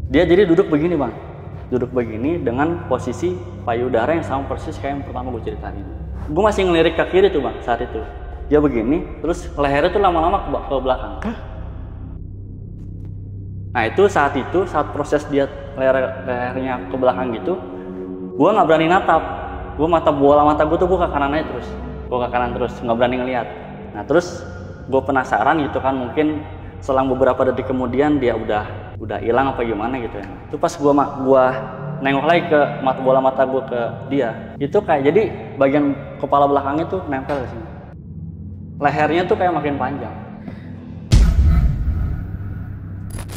Dia jadi duduk begini bang, duduk begini dengan posisi payudara yang sama persis kayak yang pertama gue ceritain. Gue masih ngelirik ke kiri tuh bang saat itu. Dia begini, terus lehernya tuh lama-lama ke belakang. Nah itu saat proses dia lehernya ke belakang gitu, gue nggak berani natap. Gue bola mata gue tuh gue ke kanan aja terus, gue ke kanan terus, nggak berani ngeliat. Nah terus gue penasaran gitu kan, mungkin selang beberapa detik kemudian dia udah hilang apa gimana gitu ya. Itu pas gua nengok lagi ke bola mata gua ke dia, itu kayak jadi bagian kepala belakangnya tuh nempel di sini. Lehernya tuh kayak makin panjang.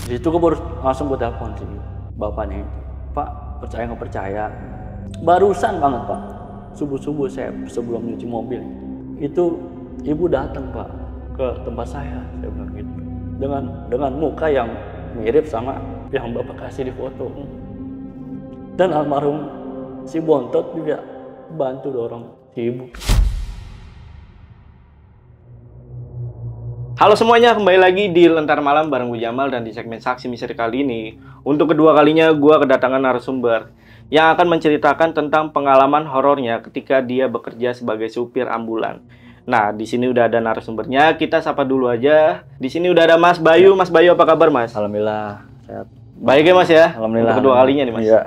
Di situ gua baru langsung gua telepon sih bapaknya itu. Pak, percaya nggak percaya? Barusan banget Pak, subuh-subuh saya sebelum nyuci mobil itu ibu datang Pak ke tempat saya bilang gitu. Dengan muka yang mirip sama yang bapak kasih di foto. Dan almarhum si Bontot juga bantu dorong si ibu. Halo semuanya, kembali lagi di Lentera Malam bareng gue Jamal, dan di segmen Saksi Misteri kali ini untuk kedua kalinya gue kedatangan narasumber yang akan menceritakan tentang pengalaman horornya ketika dia bekerja sebagai supir ambulan. Nah, di sini udah ada narasumbernya. Kita sapa dulu aja. Di sini udah ada Mas Bayu. Mas Bayu, apa kabar, Mas? Alhamdulillah sehat. Baik ya, Mas ya? Alhamdulillah. Untuk kedua kalinya nih, Mas. Iya.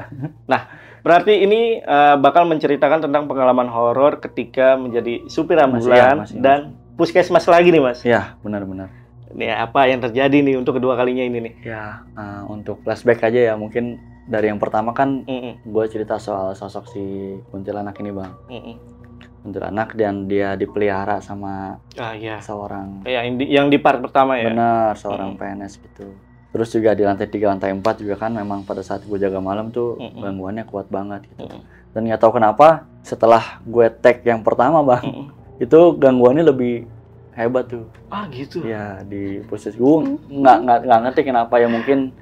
Nah, berarti ini bakal menceritakan tentang pengalaman horor ketika menjadi supir ambulan dan puskesmas lagi nih, Mas. Iya, benar-benar. Ini apa yang terjadi nih untuk kedua kalinya ini nih? Ya, untuk flashback aja ya, mungkin dari yang pertama kan gue cerita soal sosok si kuntilanak ini, Bang. Kuntilanak dan dia dipelihara sama seorang yang di part pertama ya. Benar, seorang PNS gitu. Terus juga di lantai 3, lantai 4 juga kan memang pada saat gue jaga malam tuh gangguannya kuat banget gitu. Dan nggak tahu kenapa setelah gue tag yang pertama Bang, itu gangguannya lebih hebat tuh. Ah gitu. Ya di posisi gue nggak ngerti kenapa ya, mungkin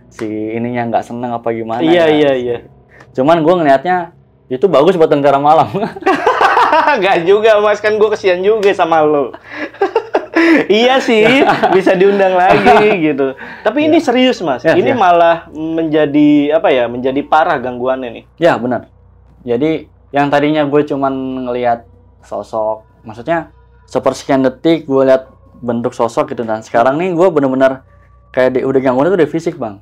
si ininya nggak seneng apa gimana. Iya. Cuman gue ngelihatnya itu bagus buat tentara malam. Gak juga Mas, kan gue kesian juga sama lo. Iya sih, bisa diundang lagi gitu. Tapi ini serius Mas, ini malah menjadi menjadi parah gangguannya nih. Ya benar. Jadi yang tadinya gue cuman ngelihat sosok, maksudnya sepersekian detik gue lihat bentuk sosok gitu, dan sekarang nih gue bener-bener kayak udah gangguannya tuh udah fisik Bang.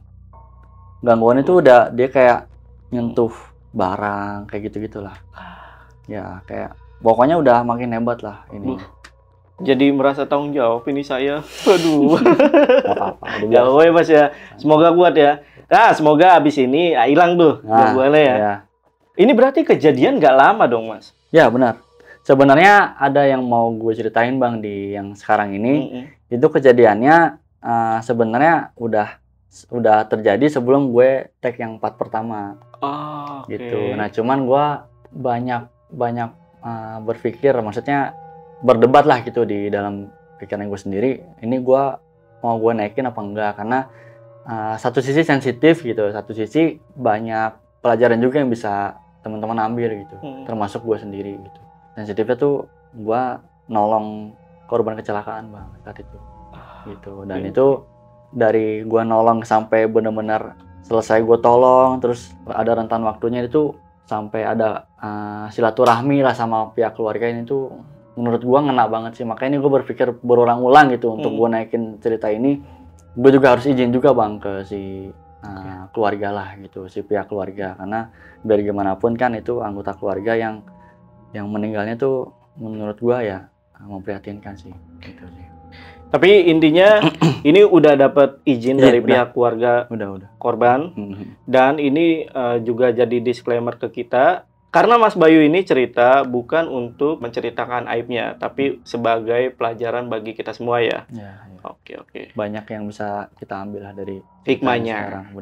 Gangguan itu udah dia kayak nyentuh barang kayak gitu-gitulah. Ya kayak pokoknya udah makin hebat lah ini. Jadi merasa tanggung jawab ini saya. Aduh. Gak apa-apa. Ya Mas ya. Semoga kuat ya. Nah, semoga abis ini hilang tuh gangguannya ya. Ya. Ini berarti kejadian nggak lama dong Mas? Ya benar. Sebenarnya ada yang mau gue ceritain Bang di yang sekarang ini. Itu kejadiannya sebenarnya udah terjadi sebelum gue tag yang part pertama. Gitu. Nah cuman gue banyak berpikir, maksudnya berdebat lah gitu di dalam pikiran gue sendiri. Ini gue mau gue naikin apa enggak, karena satu sisi sensitif gitu, satu sisi banyak pelajaran juga yang bisa teman-teman ambil gitu, termasuk gue sendiri gitu. Sensitifnya tuh gue nolong korban kecelakaan Bang saat itu gitu, dan itu dari gue nolong sampai benar-benar selesai gue tolong, terus ada rentan waktunya itu sampai ada silaturahmi lah sama pihak keluarga ini tuh menurut gua ngena banget sih. Makanya ini gue berpikir berulang-ulang gitu untuk gue naikin cerita ini. Gue juga harus izin juga Bang ke si keluarga lah gitu, si pihak keluarga, karena biar gimana pun kan itu anggota keluarga yang meninggalnya tuh menurut gua ya memprihatinkan sih gitu sih. Tapi intinya ini udah dapat izin dari pihak keluarga korban. Dan ini juga jadi disclaimer ke kita, karena Mas Bayu ini cerita bukan untuk menceritakan aibnya, tapi sebagai pelajaran bagi kita semua ya. Oke. Banyak yang bisa kita ambil lah dari hikmahnya.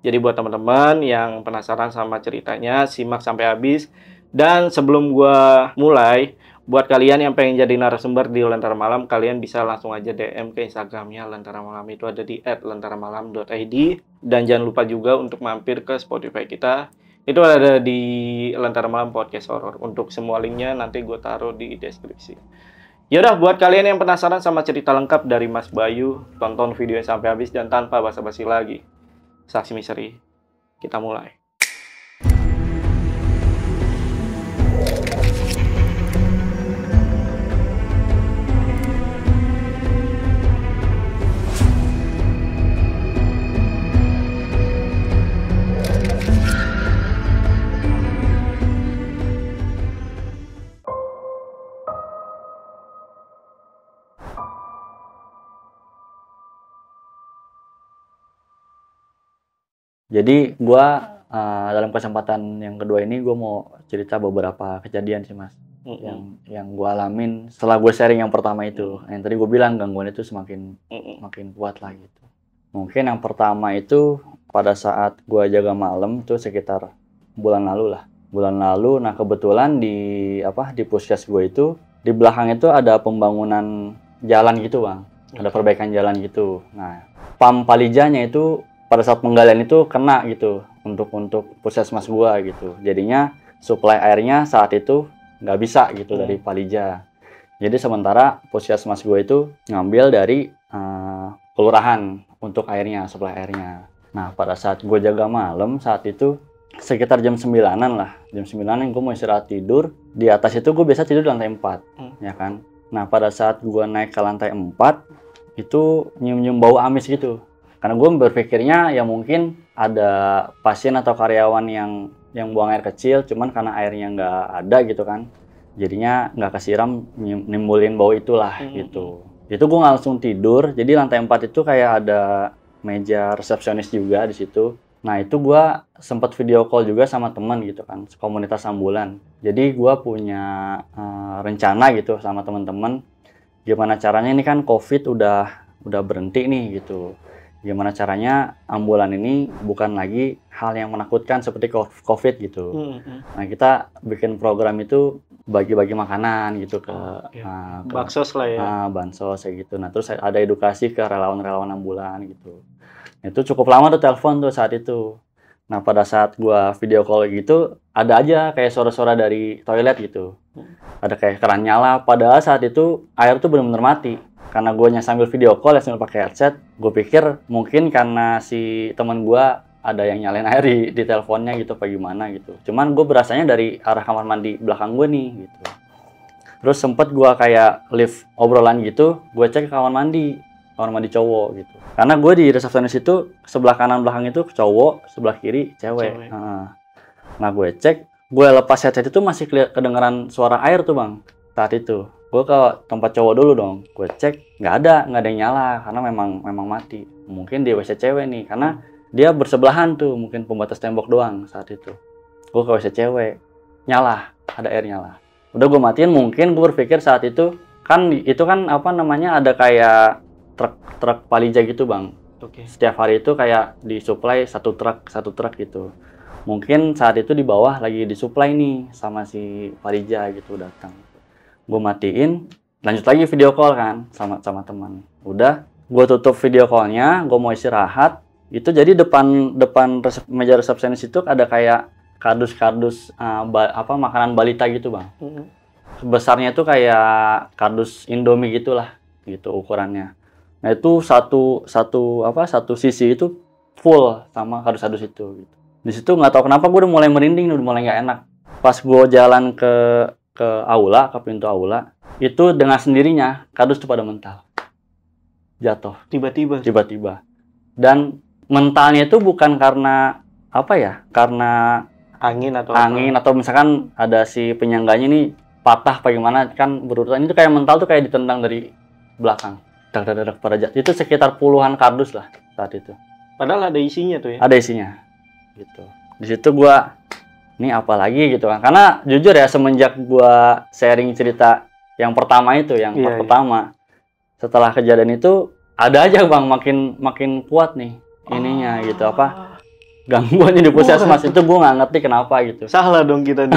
Jadi buat teman-teman yang penasaran sama ceritanya, simak sampai habis. Dan sebelum gua mulai, buat kalian yang pengen jadi narasumber di Lentera Malam, kalian bisa langsung aja DM ke Instagramnya Lentera Malam, itu ada di @lenteramalam.id. Dan jangan lupa juga untuk mampir ke Spotify kita, itu ada di Lentera Malam Podcast Horror. Untuk semua linknya nanti gue taruh di deskripsi. Yaudah, buat kalian yang penasaran sama cerita lengkap dari Mas Bayu, tonton videonya sampai habis dan tanpa basa-basi lagi. Saksi Misteri. Kita mulai. Jadi gua dalam kesempatan yang kedua ini gue mau cerita beberapa kejadian sih Mas. Yang gue alamin setelah gue sharing yang pertama itu. Yang tadi gue bilang gangguan itu semakin kuat lah gitu. Mungkin yang pertama itu pada saat gue jaga malam itu sekitar bulan lalu lah. Bulan lalu, nah kebetulan di puskes gue itu di belakang itu ada pembangunan jalan gitu Bang. Ada perbaikan jalan gitu. Nah, pam palijanya itu pada saat penggalian itu kena gitu untuk puskesmas gua gitu. Jadinya suplai airnya saat itu nggak bisa gitu dari Palija. Jadi sementara puskesmas gua itu ngambil dari kelurahan untuk airnya, suplai airnya. Nah, pada saat gua jaga malam saat itu sekitar jam 9-an lah. Jam 9-an gua mau istirahat tidur. Di atas itu gua biasa tidur di lantai 4, ya kan. Nah, pada saat gua naik ke lantai 4 itu nyium-nyium bau amis gitu. Karena gue berpikirnya ya mungkin ada pasien atau karyawan yang buang air kecil, cuman karena airnya nggak ada gitu kan, jadinya nggak kesiram, nimbulin bau itulah gitu. Itu gue langsung tidur. Jadi lantai 4 itu kayak ada meja resepsionis juga di situ. Nah itu gue sempat video call juga sama teman gitu kan, komunitas ambulan. Jadi gue punya rencana gitu sama teman-teman, gimana caranya ini kan COVID udah berhenti nih gitu. Gimana caranya ambulan ini bukan lagi hal yang menakutkan seperti COVID gitu. Nah kita bikin program itu bagi-bagi makanan gitu ke bansos lah ya. Bansos kayak gitu. Nah terus ada edukasi ke relawan-relawan ambulan gitu. Itu cukup lama tuh telepon tuh saat itu. Nah pada saat gua video call gitu ada aja kayak suara-suara dari toilet gitu. Ada kayak keran nyala. Padahal saat itu air tuh benar-benar mati. Karena gue sambil video call ya sambil pakai headset, gue pikir mungkin karena si teman gue ada yang nyalain air di teleponnya gitu apa gimana gitu. Cuman gue berasanya dari arah kamar mandi belakang gue nih gitu. Terus sempet gue kayak live obrolan gitu, gue cek ke kamar mandi cowok gitu. Karena gue di resepsionis itu sebelah kanan belakang itu cowok, sebelah kiri cewek. Nah gue cek, gue lepas headset itu masih kedengeran suara air tuh Bang saat itu. Gue ke tempat cowok dulu dong, gue cek nggak ada yang nyala karena memang mati. Mungkin di WC cewek nih, karena dia bersebelahan tuh, mungkin pembatas tembok doang saat itu. Gue ke WC cewek, nyala, ada air nyala. Udah gue matiin, mungkin gue berpikir saat itu kan ada kayak truk Palija gitu Bang. Setiap hari itu kayak disuplai satu truk gitu. Mungkin saat itu di bawah lagi disuplai nih sama si Palija gitu datang. Gue matiin, lanjut lagi video call kan sama teman. Udah, gue tutup video callnya, gue mau istirahat. Itu jadi depan meja resepsionis itu ada kayak kardus makanan balita gitu Bang. Besarnya itu kayak kardus Indomie gitulah, gitu ukurannya. Nah itu satu sisi itu full sama kardus-kardus itu. Gitu. Di situ nggak tahu kenapa gue udah mulai merinding, udah mulai nggak enak. Pas gue jalan ke pintu aula, itu dengan sendirinya kardus itu pada mental. Jatuh. Tiba-tiba. Dan mentalnya itu bukan karena karena angin atau misalkan ada si penyangganya ini patah bagaimana kan berurutan. Itu kayak mental tuh kayak ditendang dari belakang. Dak pada jatuh. Itu sekitar puluhan kardus lah saat itu. Padahal ada isinya tuh ya. Ada isinya. Gitu. Di situ gua ini apa lagi gitu kan, karena jujur ya semenjak gua sharing cerita yang pertama itu pertama setelah kejadian itu ada aja Bang makin kuat nih ininya gitu gangguannya di puskesmas itu gua nggak ngerti kenapa gitu. Salah dong kita nih.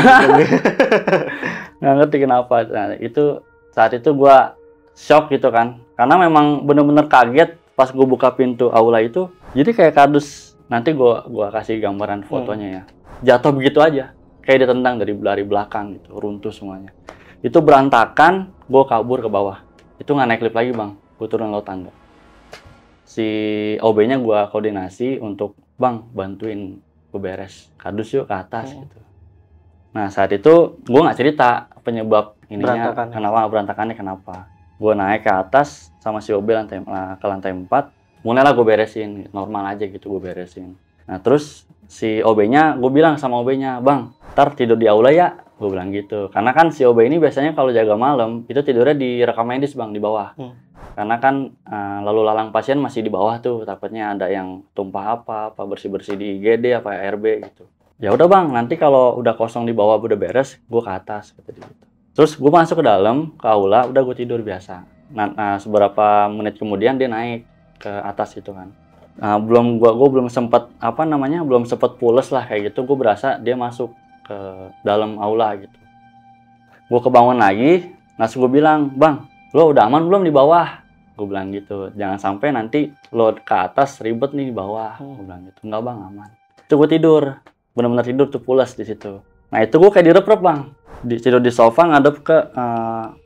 Nggak ngerti kenapa. Nah itu saat itu gua shock gitu kan, karena memang bener-bener kaget pas gua buka pintu aula itu. Jadi kayak kardus, nanti gua kasih gambaran fotonya ya. Jatuh begitu aja, kayak ditendang dari belakang gitu, runtuh semuanya. Itu berantakan, gue kabur ke bawah. Itu nggak naik lift lagi Bang, gue turun lewat tangga. Si OB-nya gue koordinasi untuk bang bantuin gue beres kardus yuk ke atas gitu. Nah saat itu gue nggak cerita penyebab ininya kenapa berantakannya kenapa. Gue naik ke atas sama si OB ke lantai 4, mulailah gue beresin, normal aja gitu gue beresin. Nah terus si OB-nya, gue bilang sama OB-nya, bang, ntar tidur di aula ya, gue bilang gitu. Karena kan si OB ini biasanya kalau jaga malam, itu tidurnya di rekam medis bang, di bawah. Karena kan lalu lalang pasien masih di bawah tuh, takutnya ada yang tumpah apa bersih-bersih di IGD apa RB gitu. Ya udah bang, nanti kalau udah kosong di bawah udah beres, gue ke atas kata dia gitu. Terus gue masuk ke dalam, ke aula, udah gue tidur biasa. Nah, seberapa menit kemudian dia naik ke atas itu kan. Gue belum sempat belum sempat pules lah kayak gitu. Gue berasa dia masuk ke dalam aula gitu. Gue kebangun lagi, langsung gue bilang, bang, lo udah aman belum di bawah? Gue bilang gitu. Jangan sampai nanti lo ke atas ribet nih di bawah. Gue bilang gitu. Enggak bang, aman. Itu gue tidur, benar-benar tidur tuh pules di situ. Nah itu gue kayak direp-rep bang. Tidur di sofa ngadep ke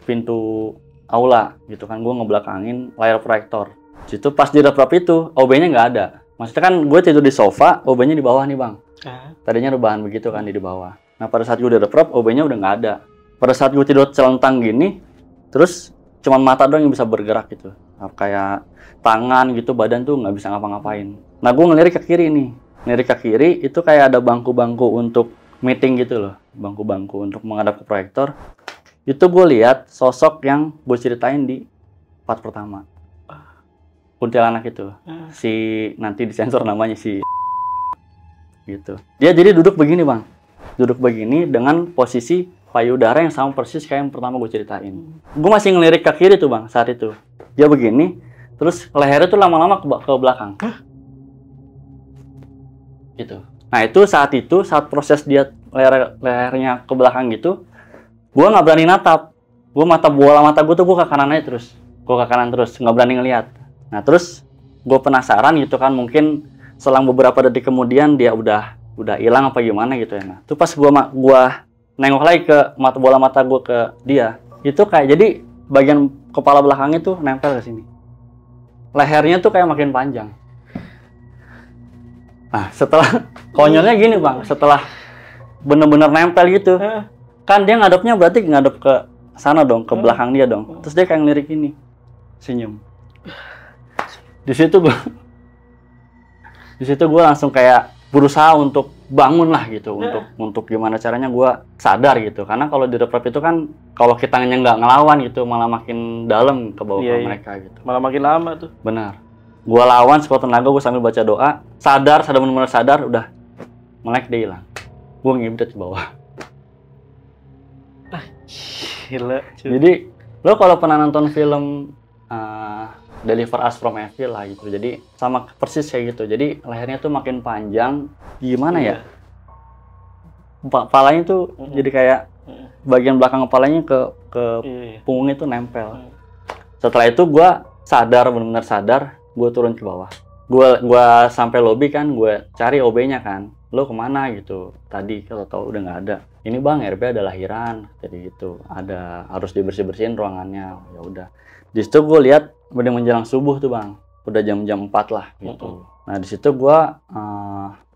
pintu aula gitu kan, gue ngebelakangin layar proyektor. Situ pas direp-rep itu OB-nya nggak ada. Maksudnya kan gue tidur di sofa, OB-nya di bawah nih bang. Tadinya rebahan begitu kan di bawah. Nah pada saat gue direp-rep OB-nya udah nggak ada. Pada saat gue tidur celentang gini, terus cuman mata doang yang bisa bergerak gitu, kayak tangan gitu, badan tuh nggak bisa ngapa-ngapain. Nah gue ngelirik ke kiri nih, ngelirik ke kiri itu kayak ada bangku-bangku untuk meeting gitu loh, bangku-bangku untuk menghadap ke proyektor. Itu gue lihat sosok yang gue ceritain di part pertama, kuntilanak itu. Si nanti disensor namanya si gitu. Dia jadi duduk begini bang, duduk begini dengan posisi payudara yang sama persis kayak yang pertama gue ceritain. Gue masih ngelirik ke kiri tuh bang saat itu. Dia begini, terus lehernya tuh lama-lama ke belakang. Gitu. Nah itu saat proses dia lehernya ke belakang gitu, gue nggak berani natap. Bola mata gue tuh gue ke kanan aja terus. Gue ke kanan terus, nggak berani ngelihat. Nah terus gue penasaran gitu kan, mungkin selang beberapa detik kemudian dia udah hilang apa gimana gitu ya. Nah itu pas gue nengok lagi ke bola mata gue ke dia, itu kayak jadi bagian kepala belakangnya tuh nempel ke sini. Lehernya tuh kayak makin panjang. Nah, setelah konyolnya gini bang, setelah bener-bener nempel gitu, kan dia ngadepnya berarti ngadep ke sana dong, ke belakang dia dong. Terus dia kayak ngelirik ini, senyum. Di situ gue langsung kayak berusaha untuk bangun lah gitu, untuk gimana caranya gue sadar gitu. Karena kalau di rep itu kan, kalau kita nggak ngelawan gitu, malah makin dalam ke bawah mereka gitu. Malah makin lama tuh. Benar. Gue lawan sekuat tenaga, gue sambil baca doa, sadar benar-benar sadar, udah melek dia hilang. Gue ngibet ke bawah. Gila. Jadi lo kalau pernah nonton film Deliver Us From Evil lah gitu, jadi sama persis kayak gitu. Jadi lehernya tuh makin panjang, gimana ya? Kepalanya tuh jadi kayak bagian belakang kepalanya ke punggungnya tuh nempel. Setelah itu gue sadar, benar-benar sadar. Gue turun ke bawah. Gue sampai lobi kan, gue cari OB-nya kan. Lo kemana gitu? Tadi kalau tahu udah nggak ada. Ini bang, RP ada lahiran, jadi gitu. Ada harus dibersih-bersihin ruangannya. Ya udah. Di situ gue lihat udah menjelang subuh tuh bang. Udah jam-jam 4 lah gitu. Nah di situ gue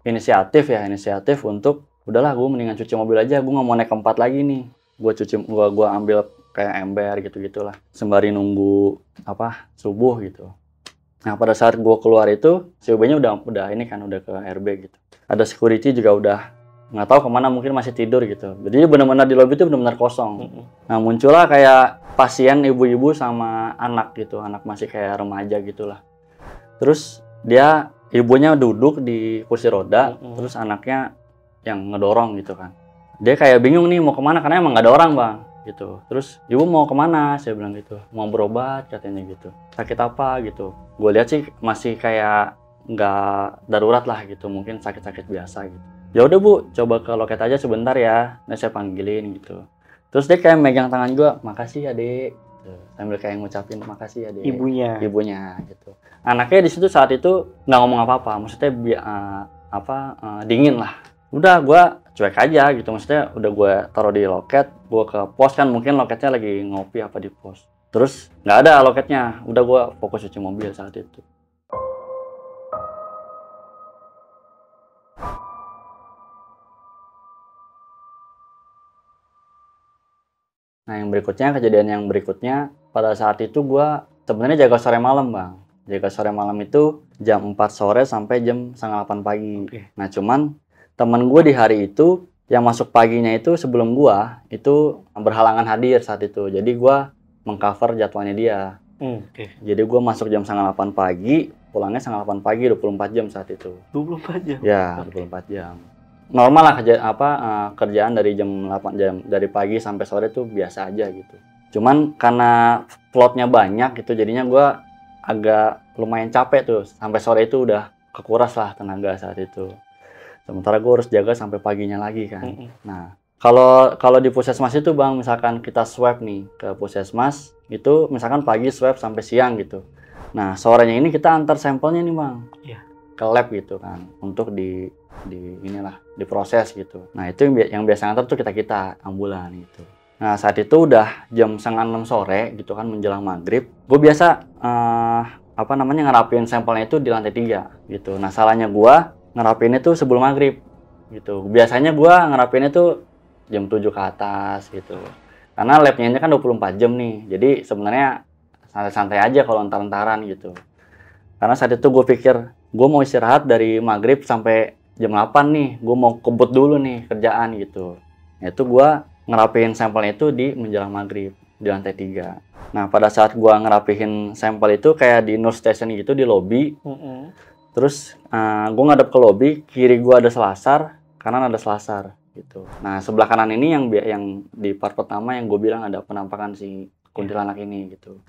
inisiatif untuk udahlah gue mendingan cuci mobil aja. Gue nggak mau naik ke 4 lagi nih. Gue ambil kayak ember gitu-gitulah. Sembari nunggu subuh gitu. Nah pada saat gue keluar itu, si OB-nya udah ini kan, udah ke RB gitu. Ada security juga udah nggak tahu kemana, mungkin masih tidur gitu. Jadi benar-benar di lobby itu benar-benar kosong. Nah muncullah kayak pasien ibu-ibu sama anak gitu, anak masih kayak remaja gitulah. Terus ibunya duduk di kursi roda, terus anaknya yang ngedorong gitu kan. Dia kayak bingung nih mau kemana karena emang nggak ada orang bang. Gitu. Terus ibu mau kemana? Saya bilang gitu. Mau berobat katanya gitu. Sakit apa gitu? Gue lihat sih masih kayak nggak darurat lah gitu. Mungkin sakit-sakit biasa gitu. Ya udah bu, coba ke loket aja sebentar ya. Nah saya panggilin gitu. Terus dia kayak megang tangan gue, makasih ya dek. Gitu. Sambil kayak ngucapin makasih ya dek. Ibunya gitu. Anaknya di situ saat itu nggak ngomong apa-apa. Maksudnya dingin lah. Udah gue cuek aja gitu, maksudnya udah gue taruh di loket, gue ke pos kan, mungkin loketnya lagi ngopi apa di pos. Terus nggak ada loketnya, udah gue fokus cuci mobil saat itu. Nah yang berikutnya, kejadian yang berikutnya, pada saat itu gue sebenarnya jaga sore malam bang. Jaga sore malam itu jam 4 sore sampai jam setengah 8 pagi. Nah cuman temen gue di hari itu yang masuk paginya itu sebelum gue itu berhalangan hadir saat itu. Jadi gue mengcover jadwalnya dia. Jadi gue masuk jam setengah 8 pagi, pulangnya setengah 8 pagi, 24 jam saat itu. 24 jam? Ya, 24 jam. Normal lah kerjaan dari jam 8 jam dari pagi sampai sore tuh biasa aja gitu. Cuman karena plotnya banyak gitu, jadinya gue agak lumayan capek tuh. Sampai sore itu udah kekuras lah tenaga saat itu. Sementara gue harus jaga sampai paginya lagi kan. Nah, kalau di puskesmas itu bang, misalkan kita swab nih ke puskesmas, itu misalkan pagi swab sampai siang gitu. Nah, sorenya ini kita antar sampelnya nih bang. Ke lab gitu kan, untuk diproses gitu. Nah itu yang biasa ngantar tuh kita ambulan gitu. Nah saat itu udah jam 5:30 sore gitu kan, menjelang maghrib. Gue biasa ngerapin sampelnya itu di lantai 3 gitu. Nah salahnya gue ngerapinnya tuh sebelum maghrib gitu. Biasanya gue ngerapinnya tuh jam 7 ke atas gitu. Karena labnya kan 24 jam nih. Jadi sebenarnya santai-santai aja kalau antar-antaran gitu. Karena saat itu gue pikir gue mau istirahat dari maghrib sampai jam 8 nih, gue mau kebut dulu nih kerjaan gitu. Itu gue ngerapihin sampelnya itu di menjelang maghrib di lantai 3. Nah pada saat gue ngerapihin sampel itu kayak di nurse station gitu di lobby. Terus gue ngadep ke lobby, kiri gue ada selasar, kanan ada selasar gitu. Nah sebelah kanan ini yang di part pertama yang gue bilang ada penampakan si kuntilanak ini gitu.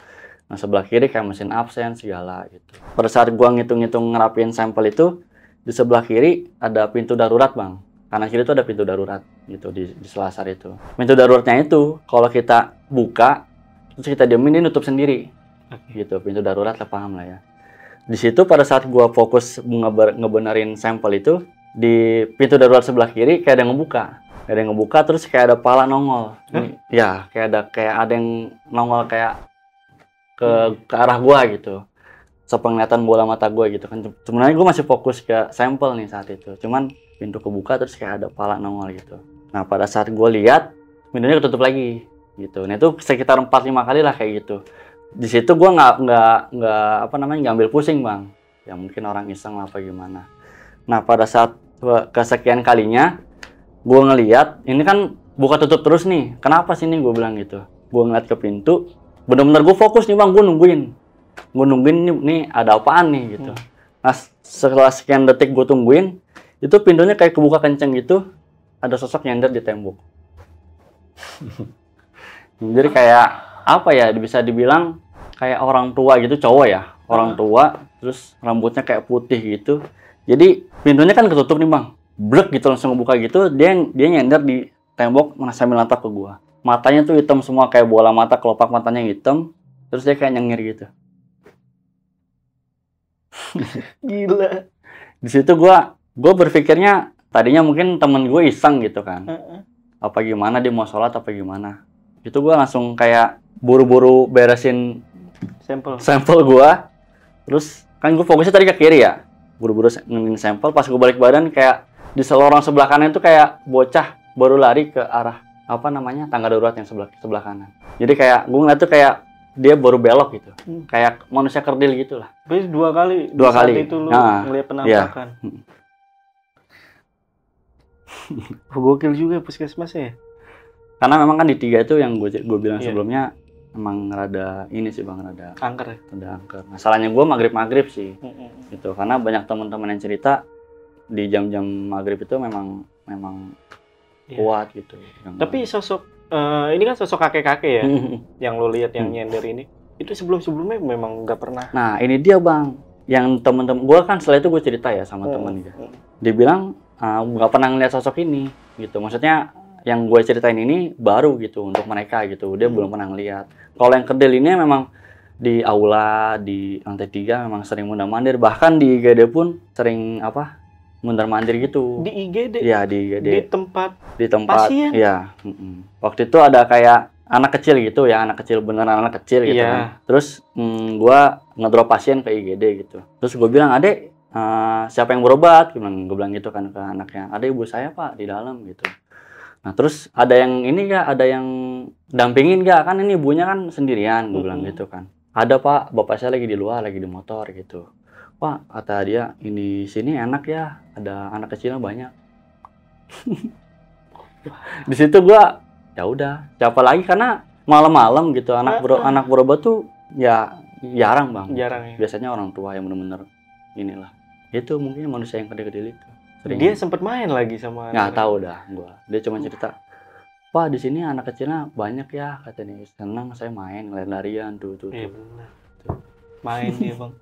Nah sebelah kiri kayak mesin absen segala gitu. Pada saat gua ngitung-ngitung ngerapiin sampel itu, di sebelah kiri ada pintu darurat bang. Kanan kiri itu ada pintu darurat gitu di selasar itu. Pintu daruratnya itu kalau kita buka terus kita diemin, ini nutup sendiri gitu. Pintu darurat lah, paham lah ya. Di situ pada saat gua fokus ngebenerin sampel itu, di pintu darurat sebelah kiri kayak ada yang ngebuka. Terus kayak ada pala nongol. Ya kayak ada yang nongol kayak ke arah gua gitu, sepenglihatan bola mata gua gitu kan. Sebenarnya gua masih fokus ke sampel nih saat itu, cuman pintu kebuka terus kayak ada pala nongol gitu. Nah pada saat gua lihat pintunya ketutup lagi gitu. Nah itu sekitar 4-5 kali lah kayak gitu. Di situ gua nggak ambil pusing bang, ya mungkin orang iseng lah apa gimana. Nah pada saat kesekian kalinya gua ngelihat ini kan buka tutup terus nih, kenapa sih nih gua bilang gitu. Gua ngeliat ke pintu, bener-bener gue fokus nih bang, gue nungguin nih ada apaan nih gitu. Nah setelah sekian detik gue tungguin, itu pintunya kayak kebuka kenceng gitu, ada sosok nyender di tembok. Jadi kayak apa ya, bisa dibilang kayak orang tua gitu, cowok ya, orang tua, terus rambutnya kayak putih gitu. Jadi pintunya kan ketutup nih bang, blek gitu langsung buka gitu, dia nyender di tembok sambil natap ke gue. Matanya tuh hitam semua kayak bola mata, kelopak matanya hitam, terus dia kayak nyengir gitu. Gila. Di situ gue berpikirnya tadinya mungkin temen gue iseng gitu kan. Apa gimana dia mau sholat apa gimana. Itu gue langsung kayak buru-buru beresin sampel gue. Terus kan gue fokusnya tadi ke kiri ya. Buru-buru nungguin sampel, pas gue balik badan kayak di lorong sebelah kanan itu kayak bocah baru lari ke arah tangga darurat yang sebelah kanan. Jadi kayak gue ngeliat tuh kayak dia baru belok gitu, kayak manusia kerdil gitulah. Berarti dua kali itu lu ngeliat penampakan. Gokil juga puskesmas ya. Karena memang kan di 3 itu yang gue bilang sebelumnya emang rada ini sih bang, rada angker. Masalahnya gue maghrib sih, gitu. Karena banyak teman-teman yang cerita di jam-jam maghrib itu memang kuat gitu. Tapi sosok ini kan sosok kakek-kakek ya, yang lo lihat yang nyender ini, itu sebelumnya memang nggak pernah. Nah ini dia bang, yang temen-temen gue kan setelah itu gue cerita ya sama temen dia. Dia bilang nggak pernah ngeliat sosok ini gitu. Maksudnya yang gue ceritain ini baru gitu untuk mereka gitu. Dia belum pernah ngeliat. Kalau yang kerdil ini memang di aula, di lantai 3 memang sering mondar-mandir. Bahkan di IGD pun sering mondar-mandir gitu. Di IGD? Iya, di IGD. Di tempat pasien? Iya. Waktu itu ada kayak anak kecil gitu ya, anak kecil beneran anak kecil gitu kan. Terus gue ngedrop pasien ke IGD gitu. Terus gue bilang, adek, siapa yang berobat? Gue bilang gitu kan ke anaknya. Ada ibu saya pak di dalam gitu. Nah terus ada yang ini gak, ada yang dampingin gak, kan ini ibunya kan sendirian, gue bilang gitu kan. Ada Pak, bapak saya lagi di luar, lagi di motor gitu. Pak, kata dia, ini sini enak ya, ada anak kecilnya banyak. Di situ gua ya udah, siapa lagi, karena malam-malam gitu anak berobat tuh ya jarang Bang. Jarang ya. Biasanya orang tua yang bener-bener inilah. Itu mungkin manusia yang kedil-kedil itu. Sering. Dia sempat main lagi sama nggak tahu dah gua. Dia cuma cerita, Pak di sini anak kecilnya banyak ya, katanya. Senang saya main lari-larian tuh. Iya benar. Main dia Bang.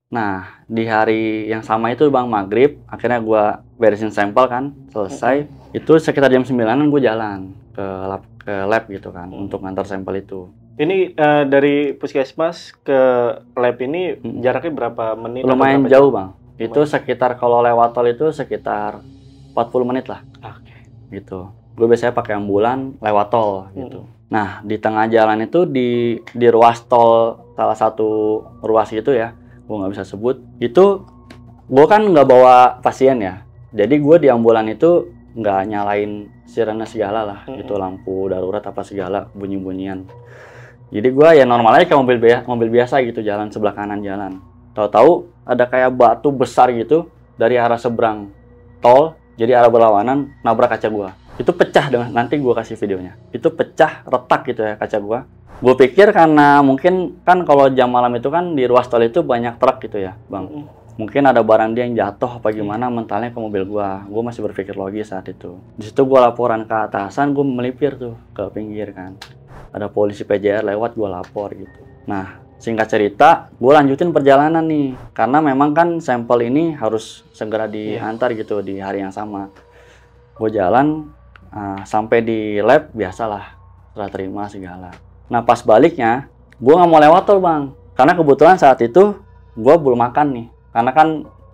Nah, di hari yang sama itu Bang, maghrib, akhirnya gue beresin sampel kan, selesai. Itu sekitar jam 9-an gue jalan ke lab gitu kan, untuk ngantar sampel itu. Ini dari puskesmas ke lab ini jaraknya berapa menit? Lumayan jauh Bang. Itu sekitar kalau lewat tol itu sekitar 40 menit lah. Oke. Gitu. Gue biasanya pakai ambulan lewat tol gitu. Nah, di tengah jalan itu di ruas tol, salah satu ruas gitu ya, gue nggak bisa sebut, itu gue kan nggak bawa pasien ya, jadi gue di ambulan itu nggak nyalain sirene segala lah, gitu, lampu darurat apa segala, bunyi-bunyian. Jadi gue ya normal aja kayak mobil biasa gitu, jalan sebelah kanan jalan. Tahu-tahu ada kayak batu besar gitu dari arah seberang tol, jadi arah berlawanan, nabrak kaca gue. Itu pecah, dengan nanti gue kasih videonya. Itu pecah, retak gitu ya kaca gue. Gue pikir karena mungkin kan kalau jam malam itu kan di ruas tol itu banyak truk gitu ya Bang. Mungkin ada barang dia yang jatuh apa gimana, mentalnya ke mobil gua. Gue masih berpikir logis saat itu. Di situ gue laporan ke atasan, gue melipir tuh ke pinggir kan. Ada polisi PJR lewat, gue lapor gitu. Nah singkat cerita, gue lanjutin perjalanan nih. Karena memang kan sampel ini harus segera diantar gitu di hari yang sama. Gue jalan sampai di lab, biasalah setelah terima segala. Nah pas baliknya, gue nggak mau lewat tol Bang, karena kebetulan saat itu gue belum makan nih, karena kan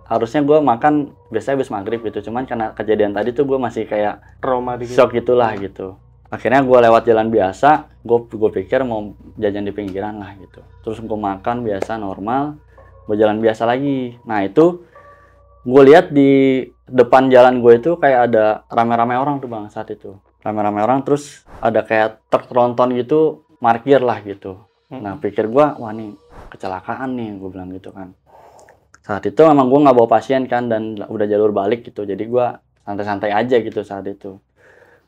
harusnya gue makan biasanya habis maghrib gitu, cuman karena kejadian tadi tuh gue masih kayak trauma dikit, shock gitulah gitu. Akhirnya gue lewat jalan biasa, gue pikir mau jajan di pinggiran lah gitu, terus gue makan biasa normal, gue jalan biasa lagi. Nah itu gue lihat di depan jalan gue itu kayak ada rame-rame orang tuh Bang saat itu, rame-rame orang, terus ada kayak truk tronton gitu markir lah gitu. Nah pikir gue, wah nih kecelakaan nih, gue bilang gitu kan. Saat itu memang gue nggak bawa pasien kan, dan udah jalur balik gitu, jadi gue santai-santai aja gitu saat itu.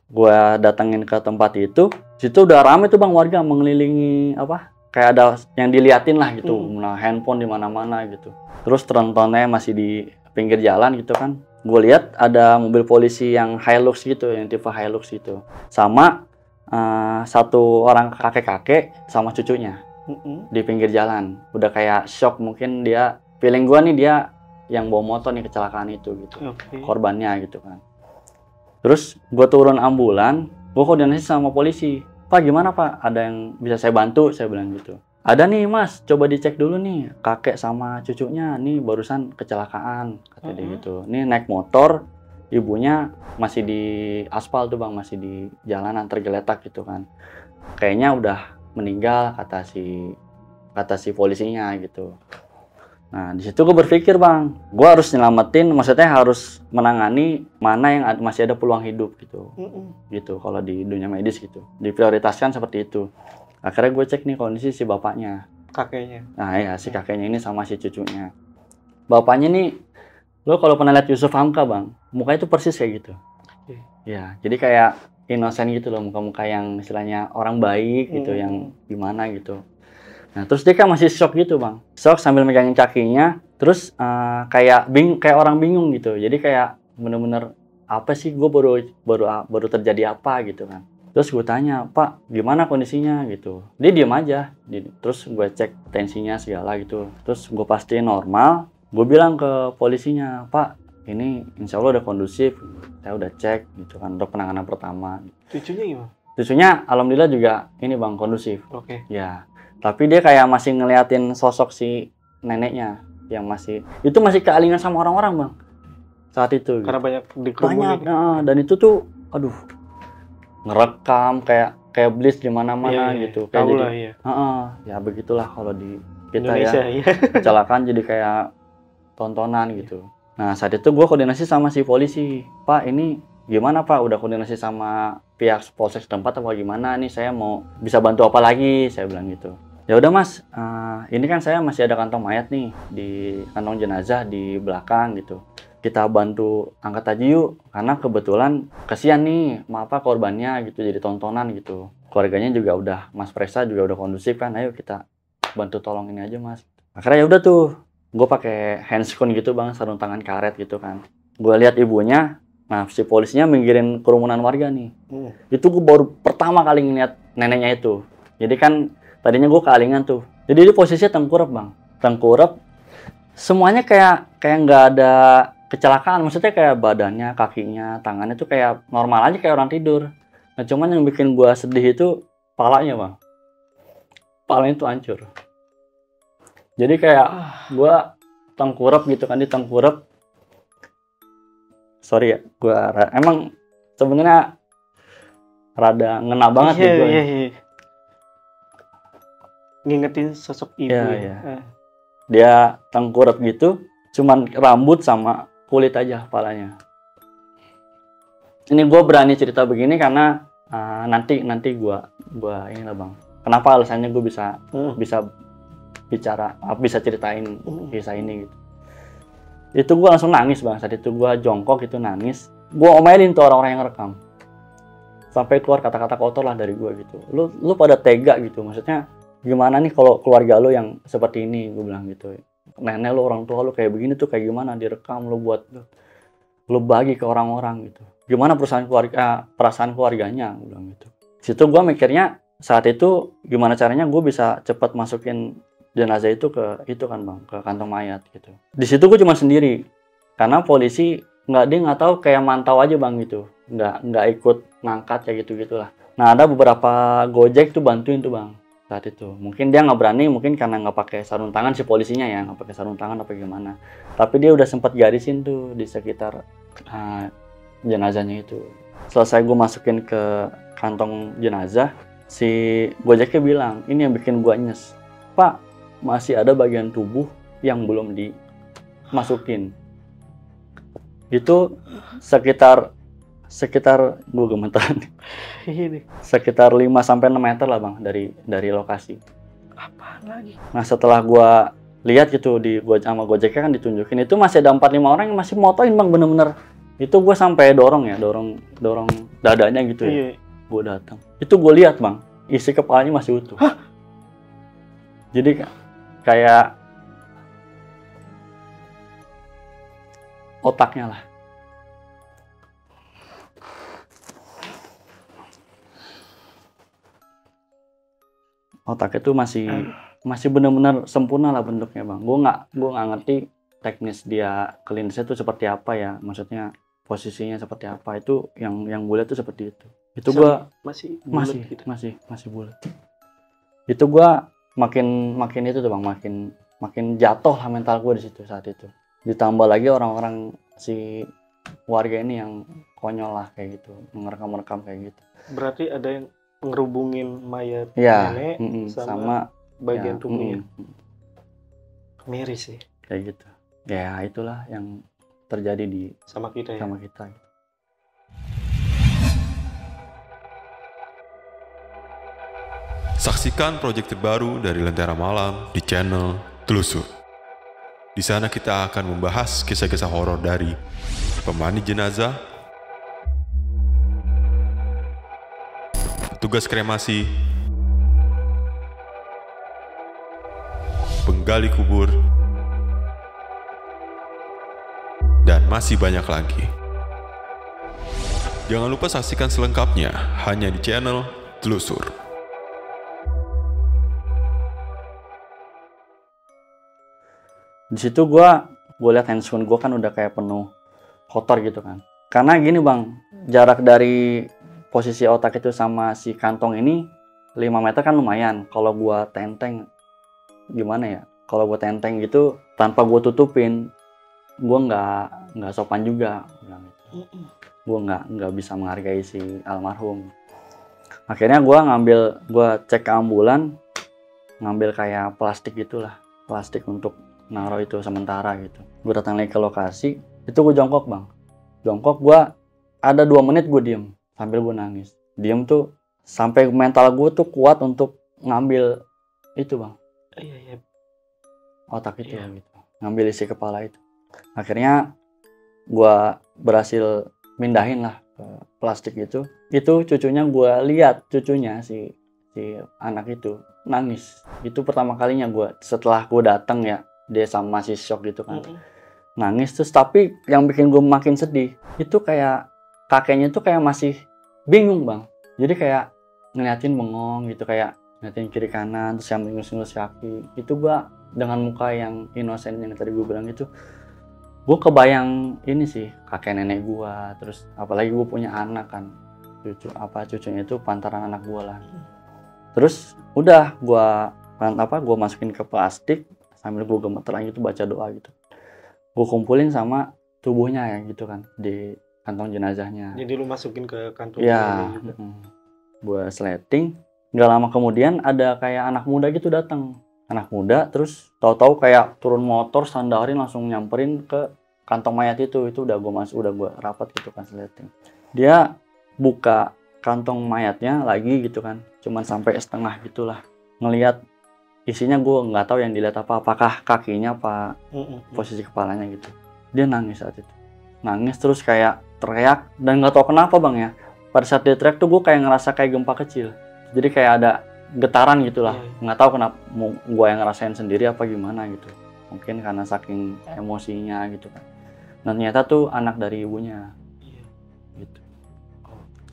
Gue datengin ke tempat itu, situ udah rame tuh Bang, warga mengelilingi apa, kayak ada yang diliatin lah gitu, nah handphone di mana-mana gitu. Terus trontonnya masih di pinggir jalan gitu kan. Gue lihat ada mobil polisi yang Hilux gitu, yang tipe Hilux gitu, sama satu orang kakek-kakek sama cucunya di pinggir jalan. Udah kayak shock, mungkin dia, feeling gua nih dia yang bawa motor nih kecelakaan itu gitu, korbannya gitu kan. Terus gua turun ambulan, gua koordinasi sama polisi, Pak gimana Pak, ada yang bisa saya bantu? Saya bilang gitu. Ada nih Mas, coba dicek dulu nih, kakek sama cucunya nih barusan kecelakaan, kata dia gitu. Nih naik motor, ibunya masih di aspal tuh Bang, masih di jalanan tergeletak gitu kan. Kayaknya udah meninggal, kata si polisinya gitu. Nah di situ gue berpikir Bang, gue harus nyelamatin, maksudnya harus menangani mana yang masih ada peluang hidup gitu. Gitu kalau di dunia medis gitu, diprioritaskan seperti itu. Akhirnya gue cek nih kondisi si bapaknya, kakeknya. Nah ya si kakeknya ini sama si cucunya. Bapaknya nih, lo kalau pernah lihat Yusuf Hamka Bang, mukanya itu persis kayak gitu. Ya, jadi kayak innocent gitu loh, muka-muka yang istilahnya orang baik gitu, yang gimana gitu. Nah, terus dia kan masih shock gitu Bang. Shock sambil megangin kakinya, terus kayak orang bingung gitu. Jadi kayak bener-bener apa sih, gue baru terjadi apa gitu kan. Terus gue tanya, Pak, gimana kondisinya gitu. Dia diem aja. Terus gue cek tensinya segala gitu. Terus gue pastiin normal. Gue bilang ke polisinya, Pak, ini insya Allah udah kondusif. Saya udah cek gitu kan, untuk penanganan pertama. Cucunya gimana? Cucunya alhamdulillah juga ini Bang, kondusif. Oke. Ya, tapi dia kayak masih ngeliatin sosok si neneknya. Yang masih kealingan sama orang-orang Bang. Saat itu. Karena gitu. banyak dikerumunin. Banyak, dan itu tuh, aduh. ngerekam kayak blitz di mana-mana gitu. Kayak tahu jadi lah, iya. ya begitulah kalau di kita Indonesia, ya. iya. Kecelakaan jadi kayak tontonan gitu. Nah, saat itu gue koordinasi sama si polisi. Pak, ini gimana Pak? Udah koordinasi sama pihak polsek setempat apa gimana nih? Saya mau bisa bantu apa lagi? Saya bilang gitu. Ya udah Mas, ini kan saya masih ada kantong mayat nih di kantong jenazah di belakang gitu. Kita bantu angkat aja yuk, karena kebetulan kasihan nih, apa korbannya gitu jadi tontonan gitu. Keluarganya juga udah, Mas Presa juga udah kondusif kan, ayo kita bantu tolong ini aja Mas. Akhirnya ya udah tuh, gue pakai handscone gitu bang, sarung tangan karet gitu kan. Gue lihat ibunya, nah si polisinya minggirin kerumunan warga nih. Itu gue baru pertama kali ngeliat neneknya itu. Jadi kan tadinya gue kealingan tuh. Jadi dia posisinya tengkurap bang, tengkurap. Semuanya kayak nggak ada kecelakaan, maksudnya kayak badannya, kakinya, tangannya tuh kayak normal aja kayak orang tidur. Nah cuman yang bikin gue sedih itu palanya bang. Palanya tuh hancur. Jadi kayak gue tengkurap gitu kan, ditengkurap. Sorry ya, gue emang sebenarnya rada ngena banget nih gue. Iya. Ngingetin sosok ibu. Iya. Dia tengkurap gitu, cuman rambut sama kulit aja kepalanya. Ini gue berani cerita begini karena nanti gue inilah bang. Kenapa alasannya gue bisa bisa ceritain kisah ini gitu. Itu gue langsung nangis bang. Saat itu gue jongkok itu nangis. Gue omelin tuh orang-orang yang rekam. Sampai keluar kata-kata kotor lah dari gue gitu. Lu pada tega gitu. Maksudnya gimana nih kalau keluarga lu yang seperti ini, gue bilang gitu. Nenek lu, orang tua lu kayak begini tuh kayak gimana direkam lu buat lu bagi ke orang-orang gitu. Gimana perasaan keluarganya, gue bilang gitu. Situ gue mikirnya saat itu gimana caranya gue bisa cepat masukin jenazah itu kan bang, ke kantong mayat gitu. Di situ gue cuma sendiri karena polisi dia nggak tahu, kayak mantau aja bang gitu, nggak ikut ngangkat kayak gitulah. Nah ada beberapa gojek tuh bantuin tuh bang saat itu. Mungkin dia nggak berani, mungkin karena nggak pakai sarung tangan si polisinya ya, nggak pakai sarung tangan apa gimana. Tapi dia udah sempat garisin tuh di sekitar jenazahnya itu. Selesai gue masukin ke kantong jenazah, si gojeknya bilang, ini yang bikin gue nyes, Pak, masih ada bagian tubuh yang belum dimasukin. Itu sekitar gue gemeteran. Sekitar 5-6 meter lah bang dari lokasi. Apaan lagi? Nah setelah gue lihat gitu sama gojeknya kan ditunjukin, itu masih ada 4-5 orang yang masih motoin bang, bener-bener. Itu gue sampai dorong dadanya gitu ya. Gue datang. Itu gue lihat bang, isi kepalanya masih utuh. Hah? Jadi kayak otaknya lah. Otaknya tuh masih benar-benar sempurna lah bentuknya bang. Gue nggak ngerti teknis dia cleanse itu seperti apa ya. Maksudnya posisinya seperti apa, itu yang gue lihat tuh seperti itu. Itu gue masih bulat. Itu gue makin itu tuh bang, makin jatuh lah mental gue di situ saat itu. Ditambah lagi orang-orang si warga ini yang konyol lah kayak gitu, merekam kayak gitu. Berarti ada yang ngerubungin mayat nenek sama bagian tubuhnya. Miris sih. Kayak gitu. Ya itulah yang terjadi sama kita ya. Sama kita. Saksikan proyek terbaru dari Lentera Malam di channel Telusur. Di sana kita akan membahas kisah-kisah horor dari pemandi jenazah, petugas kremasi, penggali kubur, dan masih banyak lagi. Jangan lupa saksikan selengkapnya hanya di channel Telusur. Di situ gue lihat handphone gue kan udah kayak penuh kotor gitu kan. Karena gini bang, jarak dari posisi otak itu sama si kantong ini 5 meter kan lumayan. Kalau gue tenteng gimana ya? Kalau gue tenteng gitu tanpa gue tutupin, gue nggak sopan juga. Gue nggak bisa menghargai si almarhum. Akhirnya gue cek ke ambulan, ngambil kayak plastik gitulah, plastik untuk naruh itu sementara gitu. Gue datang lagi ke lokasi, itu gue jongkok bang. Jongkok gue ada 2 menit gue diem sambil gue nangis. Diem tuh sampai mental gue tuh kuat untuk ngambil itu bang. Iya. Otak itu gitu. Ngambil isi kepala itu. Akhirnya gue berhasil mindahin lah ke plastik itu. Itu cucunya gue lihat, cucunya si anak itu nangis. Itu pertama kalinya gue setelah gue datang ya, dia sama masih shock gitu kan. Nangis terus, tapi yang bikin gue makin sedih itu kayak kakeknya itu kayak masih bingung bang. Jadi kayak ngeliatin bengong gitu, kayak ngeliatin kiri kanan terus yang ngelus-ngelus kaki. Itu gue dengan muka yang innocent yang tadi gue bilang itu, gue kebayang ini sih kakek nenek gue. Terus apalagi gue punya anak kan, cucunya itu pantaran anak gue lah. Terus udah gue masukin ke plastik sambil gue gemeter lagi itu baca doa gitu. Gue kumpulin sama tubuhnya ya gitu kan di kantong jenazahnya. Jadi lu masukin ke kantong ya, gitu. Gue sleting. Nggak lama kemudian ada kayak anak muda gitu datang. Anak muda terus tahu-tahu kayak turun motor sandarin langsung nyamperin ke kantong mayat itu udah gue rapat gitu kan sleting. Dia buka kantong mayatnya lagi gitu kan, cuman sampai setengah gitulah. Ngelihat isinya gue nggak tahu yang dilihat apakah kakinya apa posisi kepalanya gitu. Dia nangis saat itu, nangis terus kayak teriak dan nggak tahu kenapa bang ya. Pada saat dia teriak tuh gue kayak ngerasa kayak gempa kecil. Jadi kayak ada getaran gitulah, nggak tahu kenapa gue yang ngerasain sendiri apa gimana gitu. Mungkin karena saking emosinya gitu kan. Dan ternyata tuh anak dari ibunya. Gitu.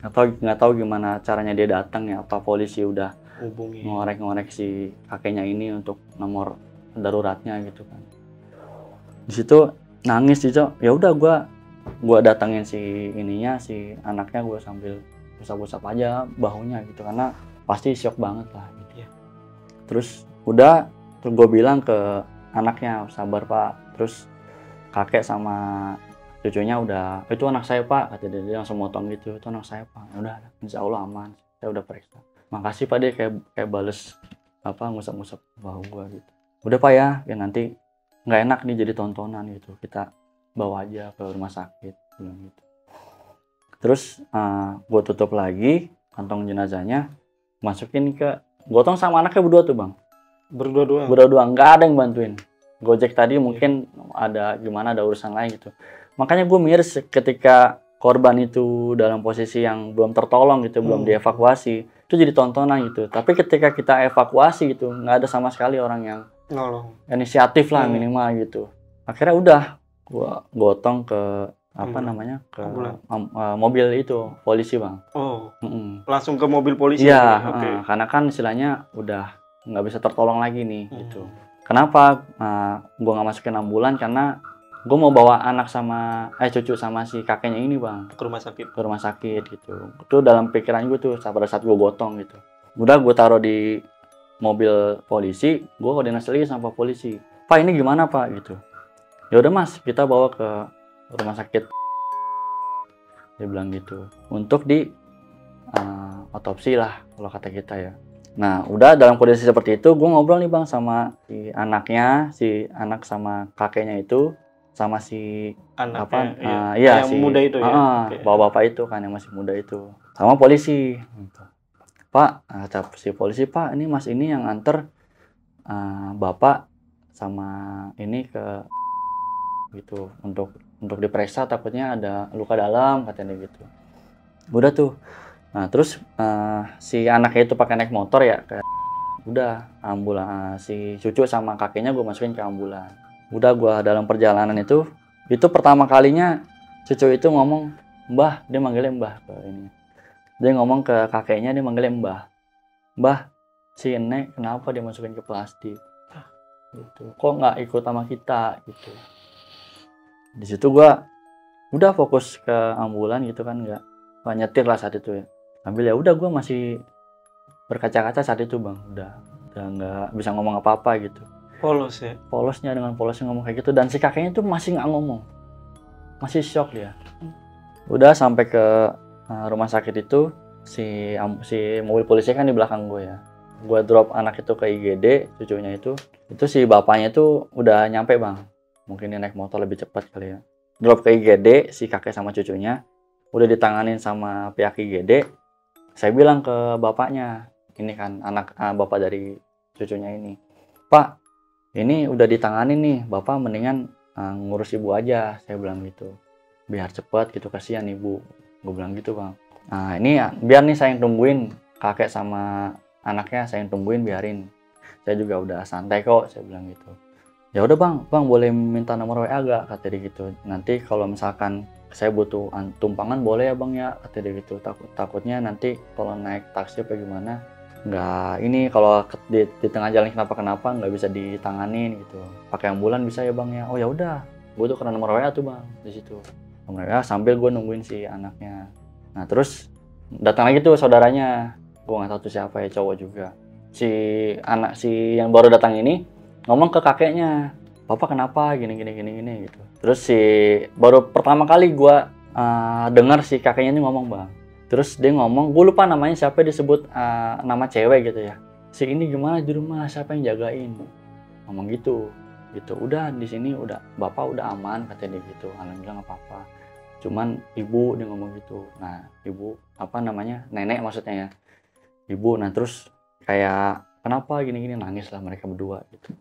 Nggak tahu gimana caranya dia datang ya, apa polisi udah ngorek si kakeknya ini untuk nomor daruratnya gitu kan. Di situ nangis gitu. Ya udah gue datangin si anaknya, gue sambil usap-usap aja bahunya gitu karena pasti shock banget lah gitu. Terus gue bilang ke anaknya, sabar pak. Terus kakek sama cucunya udah, itu anak saya pak, kata dia langsung motong gitu, itu anak saya pak. Udah, insya Allah aman, saya udah periksa. Makasih pak, dia kayak bales ngusap-ngusap bahu gue gitu. Udah pak ya nanti nggak enak nih jadi tontonan gitu, kita bawa aja ke rumah sakit bilang gitu. Terus gue tutup lagi kantong jenazahnya, masukin ke gotong sama anaknya berdua tuh bang. Berdua doang, nggak ada yang bantuin. Gojek tadi mungkin ada urusan lain gitu. Makanya gue miris ketika korban itu dalam posisi yang belum tertolong gitu, belum dievakuasi, itu jadi tontonan gitu. Tapi ketika kita evakuasi gitu, nggak ada sama sekali orang yang nolong, inisiatif lah minimal gitu. Akhirnya udah gue gotong ke mobil itu polisi bang. Langsung ke mobil polisi. Iya, karena kan istilahnya udah nggak bisa tertolong lagi nih gitu. Kenapa gue nggak masukin ambulan? Karena gue mau bawa anak sama cucu sama si kakeknya ini bang ke rumah sakit gitu. Itu dalam pikiran gue tuh pada saat gue gotong gitu. Udah gue taruh di mobil polisi, gue koordinasi lagi sama polisi. Pak ini gimana pak gitu. Ya udah mas, kita bawa ke rumah sakit. Dia bilang gitu. Untuk di otopsi lah kalau kata kita ya. Nah udah dalam kondisi seperti itu, gue ngobrol nih bang sama si anak sama kakeknya itu, sama si yang muda itu ya. Bapak-bapak itu kan yang masih muda itu, sama polisi. Pak, kata si polisi, pak ini mas ini yang anter bapak sama ini ke gitu untuk diperiksa, takutnya ada luka dalam katanya gitu. Udah tuh. Nah terus si anaknya itu pakai naik motor ya, udah ambulan, si cucu sama kakeknya gue masukin ke ambulan. Udah gue dalam perjalanan itu pertama kalinya cucu itu ngomong mbah, dia manggilnya mbah ke ini. Dia ngomong ke kakeknya, dia manggilnya mbah si Nek kenapa dia masukin ke plastik gitu, kok nggak ikut sama kita gitu. Di situ gue udah fokus ke ambulan gitu kan, nggak nyetir lah saat itu ya. Sambil ya udah gue masih berkaca-kaca saat itu bang, udah nggak bisa ngomong apa-apa gitu. Polosnya ngomong kayak gitu, dan si kakeknya itu masih nggak ngomong, masih shock dia. Udah sampai ke rumah sakit itu, si mobil polisi kan di belakang gue ya. Gue drop anak itu ke IGD, cucunya itu si bapaknya itu udah nyampe bang. Mungkin dia naik motor lebih cepat kali ya. Drop ke IGD, si kakek sama cucunya udah ditanganin sama pihak IGD. Saya bilang ke bapaknya, ini kan anak bapak dari cucunya ini, Pak, ini udah ditanganin nih, bapak mendingan ngurus ibu aja, saya bilang gitu, biar cepat gitu, kasihan ibu, gue bilang gitu bang. Nah ini biar nih saya yang tungguin, kakek sama anaknya saya yang tungguin, biarin, saya juga udah santai kok, saya bilang gitu. Ya udah bang boleh minta nomor WA gak, kata dia gitu, nanti kalau misalkan saya butuh tumpangan boleh ya bang ya, kata dia gitu, takutnya nanti kalau naik taksi apa gimana nggak ini, kalau di tengah jalan kenapa nggak bisa ditanganin gitu, pakai ambulan bisa ya bang ya. Oh ya udah, gue tuh kena nomor WA tuh bang di situ, nomor WA sambil gue nungguin si anaknya. Nah terus datang lagi tuh saudaranya, gue nggak tahu tuh siapa ya, cowok juga. Si yang baru datang ini ngomong ke kakeknya, Bapak kenapa gini gitu. Terus baru pertama kali gue dengar si kakeknya ini ngomong bang. Terus dia ngomong, gue lupa namanya siapa, disebut nama cewek gitu ya. Si ini gimana di rumah, siapa yang jagain? Ngomong gitu. Udah di sini udah bapak udah aman, katanya dia gitu. Alhamdulillah nggak apa-apa. Cuman ibu, dia ngomong gitu. Nah ibu nenek maksudnya ya. Ibu, nah terus kayak kenapa gini nangis lah mereka berdua gitu.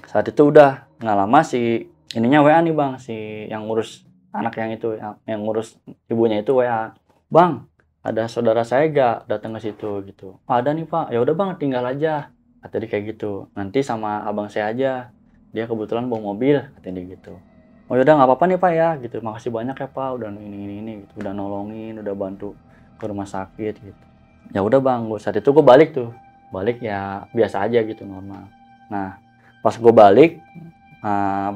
Saat itu udah nggak lama si ininya WA nih bang, si yang ngurus anak yang itu, yang ngurus ibunya itu WA. Bang, ada saudara saya gak datang ke situ gitu. Ada nih pak, ya udah bang tinggal aja, kata dia kayak gitu. Nanti sama abang saya aja, dia kebetulan bawa mobil, kata dia gitu. Oh yaudah nggak apa-apa nih pak ya, gitu. Makasih banyak ya pak, udah ini gitu, udah nolongin, udah bantu ke rumah sakit gitu. Ya udah bang, saat itu gue balik ya biasa aja gitu, normal. Nah pas gue balik,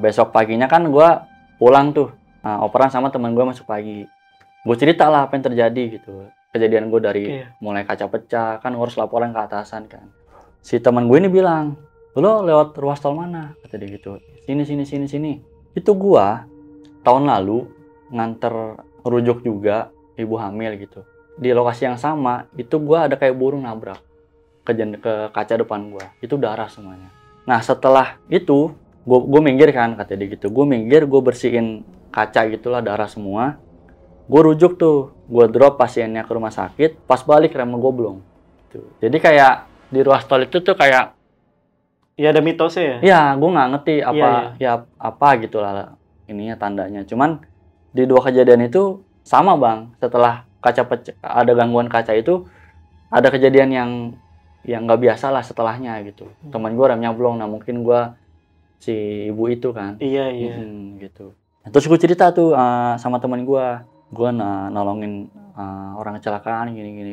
besok paginya kan gue pulang tuh, operan sama teman gue masuk pagi. Gue cerita lah apa yang terjadi gitu, kejadian gue dari mulai kaca pecah kan, harus laporan ke atasan kan. Si teman gue ini bilang, lo lewat ruas tol mana, kata dia gitu. Sini. Itu gue tahun lalu nganter rujuk juga ibu hamil gitu, di lokasi yang sama itu gue ada kayak burung nabrak ke kaca depan gue, itu darah semuanya. Nah setelah itu gue minggir kan, kata dia gitu, gue minggir, gue bersihin kaca gitulah, darah semua. Gue rujuk tuh, gue drop pasiennya ke rumah sakit, pas balik remnya gue belum. Jadi kayak di ruas tol itu tuh kayak, ya ada mitosnya ya? Ya, gue nggak ngerti apa gitu lah ininya tandanya. Cuman di dua kejadian itu sama bang, setelah kaca pecah, ada gangguan kaca itu, ada kejadian yang nggak biasa lah setelahnya gitu. Teman gue remnya belum, nah mungkin gue si ibu itu kan. Iya. Gitu. Terus gue cerita tuh sama teman gue nolongin orang kecelakaan gini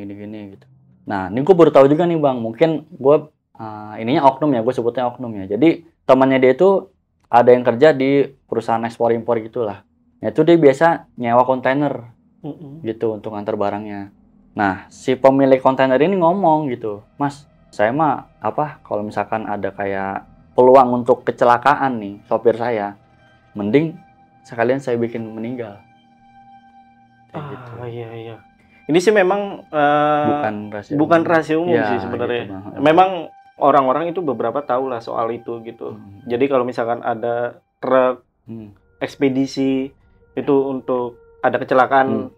gitu. Nah ini gue baru tahu juga nih bang, mungkin gue ininya oknum ya, gue sebutnya oknum ya. Jadi temannya dia itu ada yang kerja di perusahaan ekspor impor gitulah. Nah itu dia biasa nyewa kontainer gitu untuk ngantar barangnya. Nah si pemilik kontainer ini ngomong gitu, Mas saya mah kalau misalkan ada kayak peluang untuk kecelakaan nih sopir saya, mending sekalian saya bikin meninggal. Gitu. Iya. Ini sih memang bukan rahasia umum sih sebenarnya. Gitu, memang orang-orang itu beberapa tahu lah soal itu gitu. Jadi kalau misalkan ada truk ekspedisi itu untuk ada kecelakaan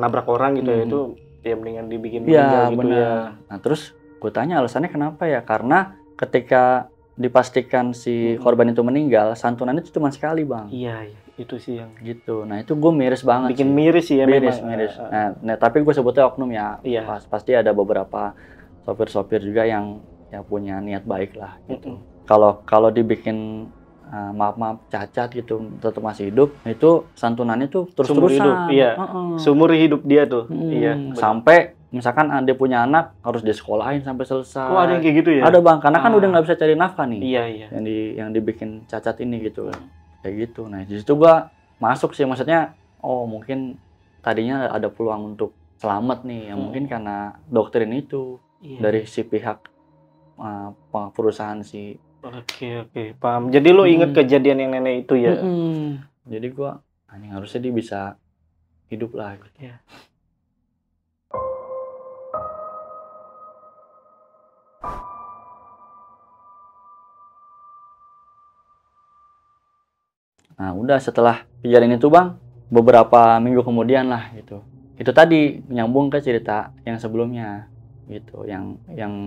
nabrak orang gitu ya, itu ya mendingan dibikin meninggal gitu ya. Nah terus gue tanya alasannya kenapa ya? Karena ketika dipastikan si korban itu meninggal, santunannya itu cuma sekali bang. Iya. Itu sih yang gitu. Nah itu gue miris banget. Bikin miris sih ya. Miris. Nah tapi gue sebutnya oknum ya. Iya. Pasti ada beberapa sopir-sopir juga yang punya niat baik lah gitu. Kalau dibikin maaf cacat gitu tetap masih hidup, itu santunannya tuh terus-terusan. Iya. Seumur hidup dia tuh. Iya. Sampai misalkan dia punya anak harus disekolahin sampai selesai. Oh ada yang kayak gitu ya? Ada bang, karena kan udah nggak bisa cari nafkah nih. Iya. Yang dibikin cacat ini gitu. Kayak gitu. Nah di situ gua masuk sih, maksudnya mungkin tadinya ada peluang untuk selamat nih, yang mungkin karena doktrin itu dari si pihak perusahaan si. Oke, paham. Jadi lo inget kejadian yang nenek itu ya? Jadi gua harusnya dia bisa hidup lah gitu. Nah udah setelah kejadian itu bang, beberapa minggu kemudian lah gitu, itu tadi menyambung ke cerita yang sebelumnya gitu, yang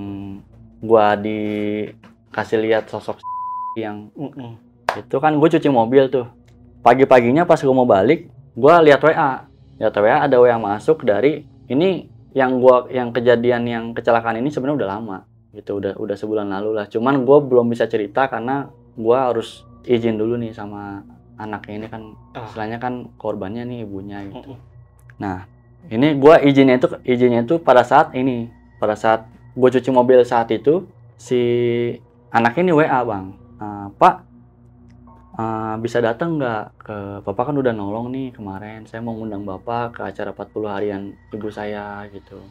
gua dikasih lihat sosok yang itu kan gue cuci mobil tuh. Pagi-paginya pas gue mau balik, gue lihat WA ada WA masuk dari ini, yang kejadian yang kecelakaan ini sebenarnya udah lama gitu, udah sebulan lalu lah. Cuman gue belum bisa cerita karena gue harus izin dulu nih sama anaknya ini kan, istilahnya kan korbannya nih ibunya gitu. Nah ini gue izinnya itu pada saat gue cuci mobil saat itu, si anak ini WA bang, Pak bisa datang nggak ke Bapak, kan udah nolong nih kemarin, saya mau ngundang Bapak ke acara 40 harian ibu saya gitu.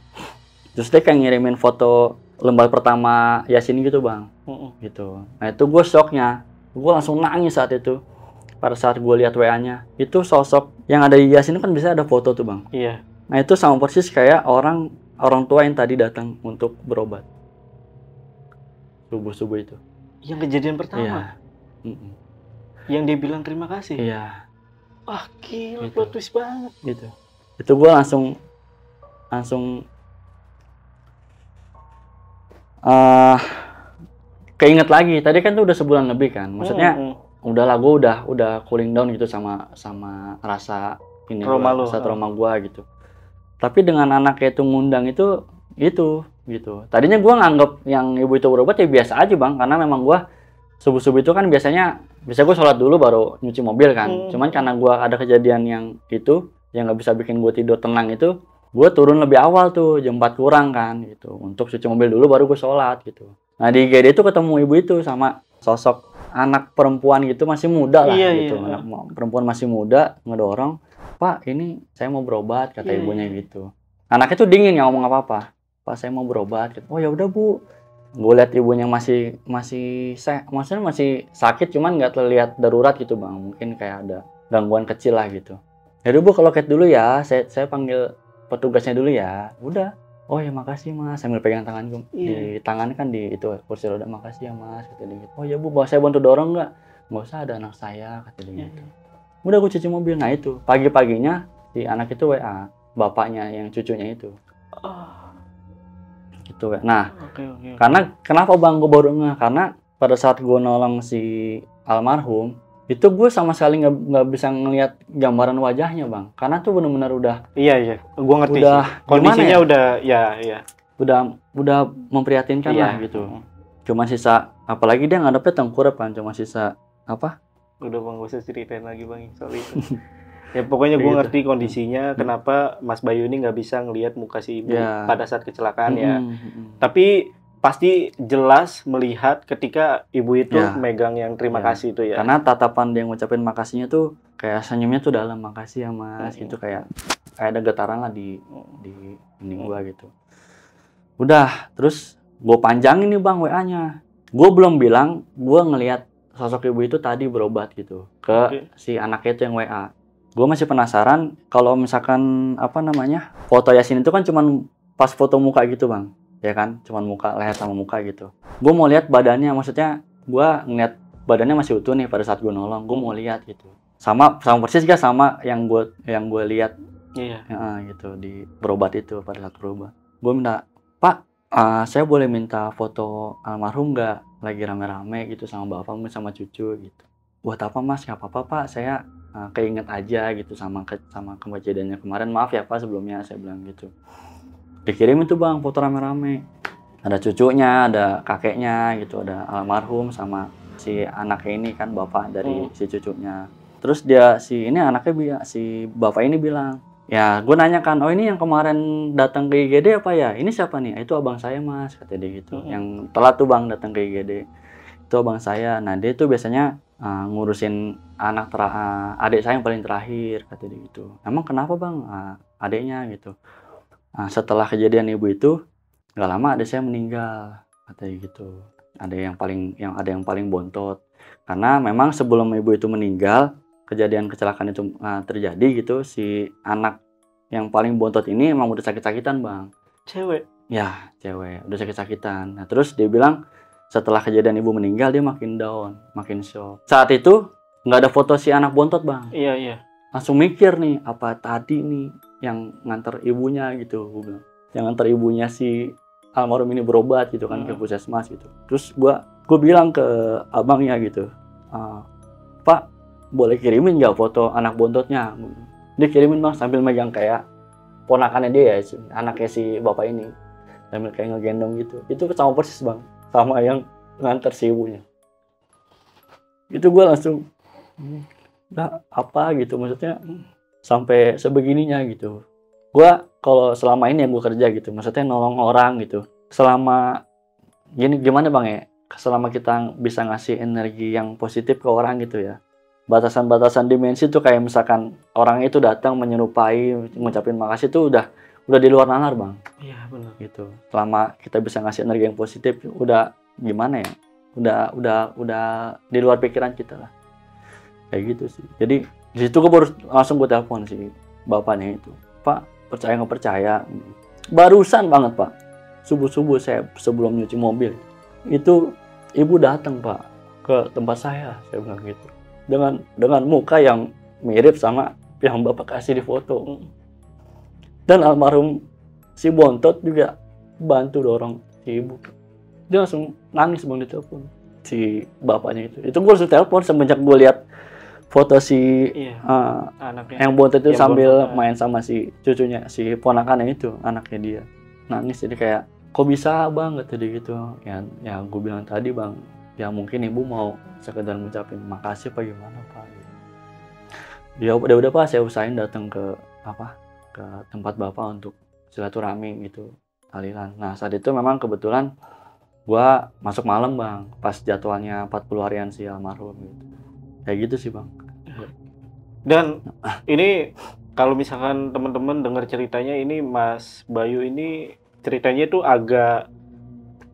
Terus dia kayak ngirimin foto lembar pertama Yasin gitu bang, gitu. Nah itu gue shocknya, gue langsung nangis saat itu. Pada saat gue lihat WA-nya, itu sosok yang ada di Yasin kan bisa ada foto tuh bang. Iya. Nah itu sama persis kayak orang tua yang tadi datang untuk berobat subuh itu. Yang kejadian pertama. Iya. Yang dia bilang terima kasih. Iya. Wah gila, Gitu. plot twist banget. Gitu. Itu gue langsung keinget lagi. Tadi kan tuh udah sebulan lebih kan. Maksudnya udahlah, gue udah cooling down gitu sama rasa ini, rasa trauma gue gitu. Tapi dengan anaknya itu ngundang itu gitu. Tadinya gue nganggep yang ibu itu berobat ya biasa aja bang, karena memang gue subuh-subuh itu kan biasa gue sholat dulu baru nyuci mobil kan. Cuman karena gue ada kejadian yang itu, yang nggak bisa bikin gue tidur tenang itu, gue turun lebih awal tuh, jam 4 kurang kan gitu, untuk cuci mobil dulu baru gue sholat gitu. Nah di IGD itu ketemu ibu itu sama sosok anak perempuan gitu, masih muda lah gitu. Anak perempuan masih muda ngedorong, Pak ini saya mau berobat, kata ibunya gitu. Anaknya tuh dingin, nggak ngomong apa-apa. Pak saya mau berobat gitu. Oh ya udah bu. Gue lihat ibunya masih maksudnya masih sakit, cuman nggak terlihat darurat gitu bang, mungkin kayak ada gangguan kecil lah gitu. Yaudah bu, kalau loket dulu ya, saya panggil petugasnya dulu ya. Udah. Oh ya makasih mas, sambil pegang tangan gue. Di tangan kan di itu kursi roda, makasih ya mas, kata dia gitu. Oh ya bu, saya bantu dorong nggak? Nggak usah, ada anak saya, kata dia gitu. Udah gue cuci mobil. Nah itu pagi-paginya si anak itu WA bapaknya yang cucunya itu. Gitu. Nah, karena kenapa bang gue baru ngeh? Karena pada saat gue nolong si almarhum itu gue sama sekali nggak bisa ngelihat gambaran wajahnya bang, karena tuh benar-benar udah gue ngerti udah sih. Kondisinya ya? udah memprihatinkan lah gitu. Cuma sisa, apalagi dia ngadepnya tengkurap kan, cuma sisa apa? Udah bang, gak usah ceritain lagi bang soal itu. Ya pokoknya gue ngerti kondisinya, kenapa Mas Bayu ini nggak bisa ngelihat muka si ibu pada saat kecelakaan ya. Tapi pasti jelas melihat ketika ibu itu megang yang terima kasih itu ya. Karena tatapan dia ngucapin makasihnya tuh kayak senyumnya tuh dalam, makasih ya mas, gitu kayak ada getaran lah di ini gua gitu. Udah, terus gue panjangin nih bang WA-nya. Gue belum bilang gue ngelihat sosok ibu itu tadi berobat gitu ke si anaknya itu yang WA. Gue masih penasaran kalau misalkan foto Yasin itu kan cuman pas foto muka gitu bang, ya kan, cuman muka, leher sama muka gitu. Gue mau lihat badannya, maksudnya gue ngeliat badannya masih utuh nih pada saat gue nolong. Gue mau lihat gitu, sama persis gak sama yang gue lihat gitu di berobat itu. Pada saat berobat gue minta, Pak saya boleh minta foto almarhum nggak, lagi rame-rame gitu sama bapak sama cucu gitu. Buat apa mas? Nggak apa-apa pak, saya keinget aja gitu sama kejadiannya kemarin, maaf ya pak sebelumnya, saya bilang gitu. Dikirim itu bang foto rame-rame, ada cucunya, ada kakeknya gitu, ada almarhum sama si anaknya ini kan, bapak dari si cucunya. Terus si bapak ini bilang, ya gue nanya kan, oh ini yang kemarin datang ke IGD apa ya, ini siapa nih? Itu abang saya mas, kata dia gitu. Yang telat tuh bang datang ke IGD itu abang saya. Nah dia tuh biasanya ngurusin adik saya yang paling terakhir, kata dia gitu. Emang kenapa bang adiknya gitu? Setelah kejadian ibu itu nggak lama adik saya meninggal, kata dia gitu. Ada yang paling bontot, karena memang sebelum ibu itu meninggal, kejadian kecelakaan itu terjadi gitu, si anak yang paling bontot ini emang udah sakit-sakitan bang. Cewek? Ya cewek, udah sakit-sakitan. Nah terus dia bilang setelah kejadian ibu meninggal dia makin down, makin shock. Saat itu nggak ada foto si anak bontot bang. Iya. Langsung mikir nih, apa tadi nih yang nganter ibunya gitu, gue bilang. Yang nganter ibunya si almarhum ini berobat gitu kan ke puskesmas gitu. Terus gue bilang ke abangnya gitu, Pak boleh kirimin nggak foto anak bontotnya? Dia kirimin bang sambil megang kayak ponakannya dia ya, anaknya si bapak ini, sambil kayak ngegendong gitu. Itu sama persis bang, sama yang nganter si ibunya. Itu gue langsung, apa gitu, maksudnya sampai sebegininya gitu. Gue kalau selama ini yang gue kerja gitu, maksudnya nolong orang gitu, selama gini gimana bang ya, selama kita bisa ngasih energi yang positif ke orang gitu ya, batasan-batasan dimensi tuh kayak misalkan orang itu datang menyerupai, ngucapin makasih tuh udah di luar nalar bang. Iya benar. Gitu. Selama kita bisa ngasih energi yang positif, udah gimana ya, udah di luar pikiran kita lah. Kayak gitu sih. Jadi di situ gue baru langsung gue telepon si bapaknya itu, Pak percaya nggak percaya, barusan banget Pak, subuh saya sebelum nyuci mobil itu ibu datang Pak ke tempat saya bilang gitu, dengan muka yang mirip sama yang bapak kasih di foto. Dan almarhum si bontot juga bantu dorong si ibu. Dia langsung nangis bang di telepon si bapaknya itu. Itu gue langsung telepon semenjak gue lihat foto si anaknya yang bontot itu sambil bontot, main sama si cucunya, si ponakannya itu, anaknya dia. Nangis, jadi kayak kok bisa bang kata dia gitu. Ya gue bilang tadi bang, ya mungkin ibu mau sekedar ngucapin makasih apa gimana Pak. Ya udah Pak, saya usahain datang ke tempat bapak untuk silaturahmi gitu, tahlilan. Nah saat itu memang kebetulan gua masuk malam bang, pas jadwalnya 40 harian si almarhum gitu. Kayak gitu sih bang. Dan ini kalau misalkan teman-teman dengar ceritanya, ini Mas Bayu ini ceritanya itu agak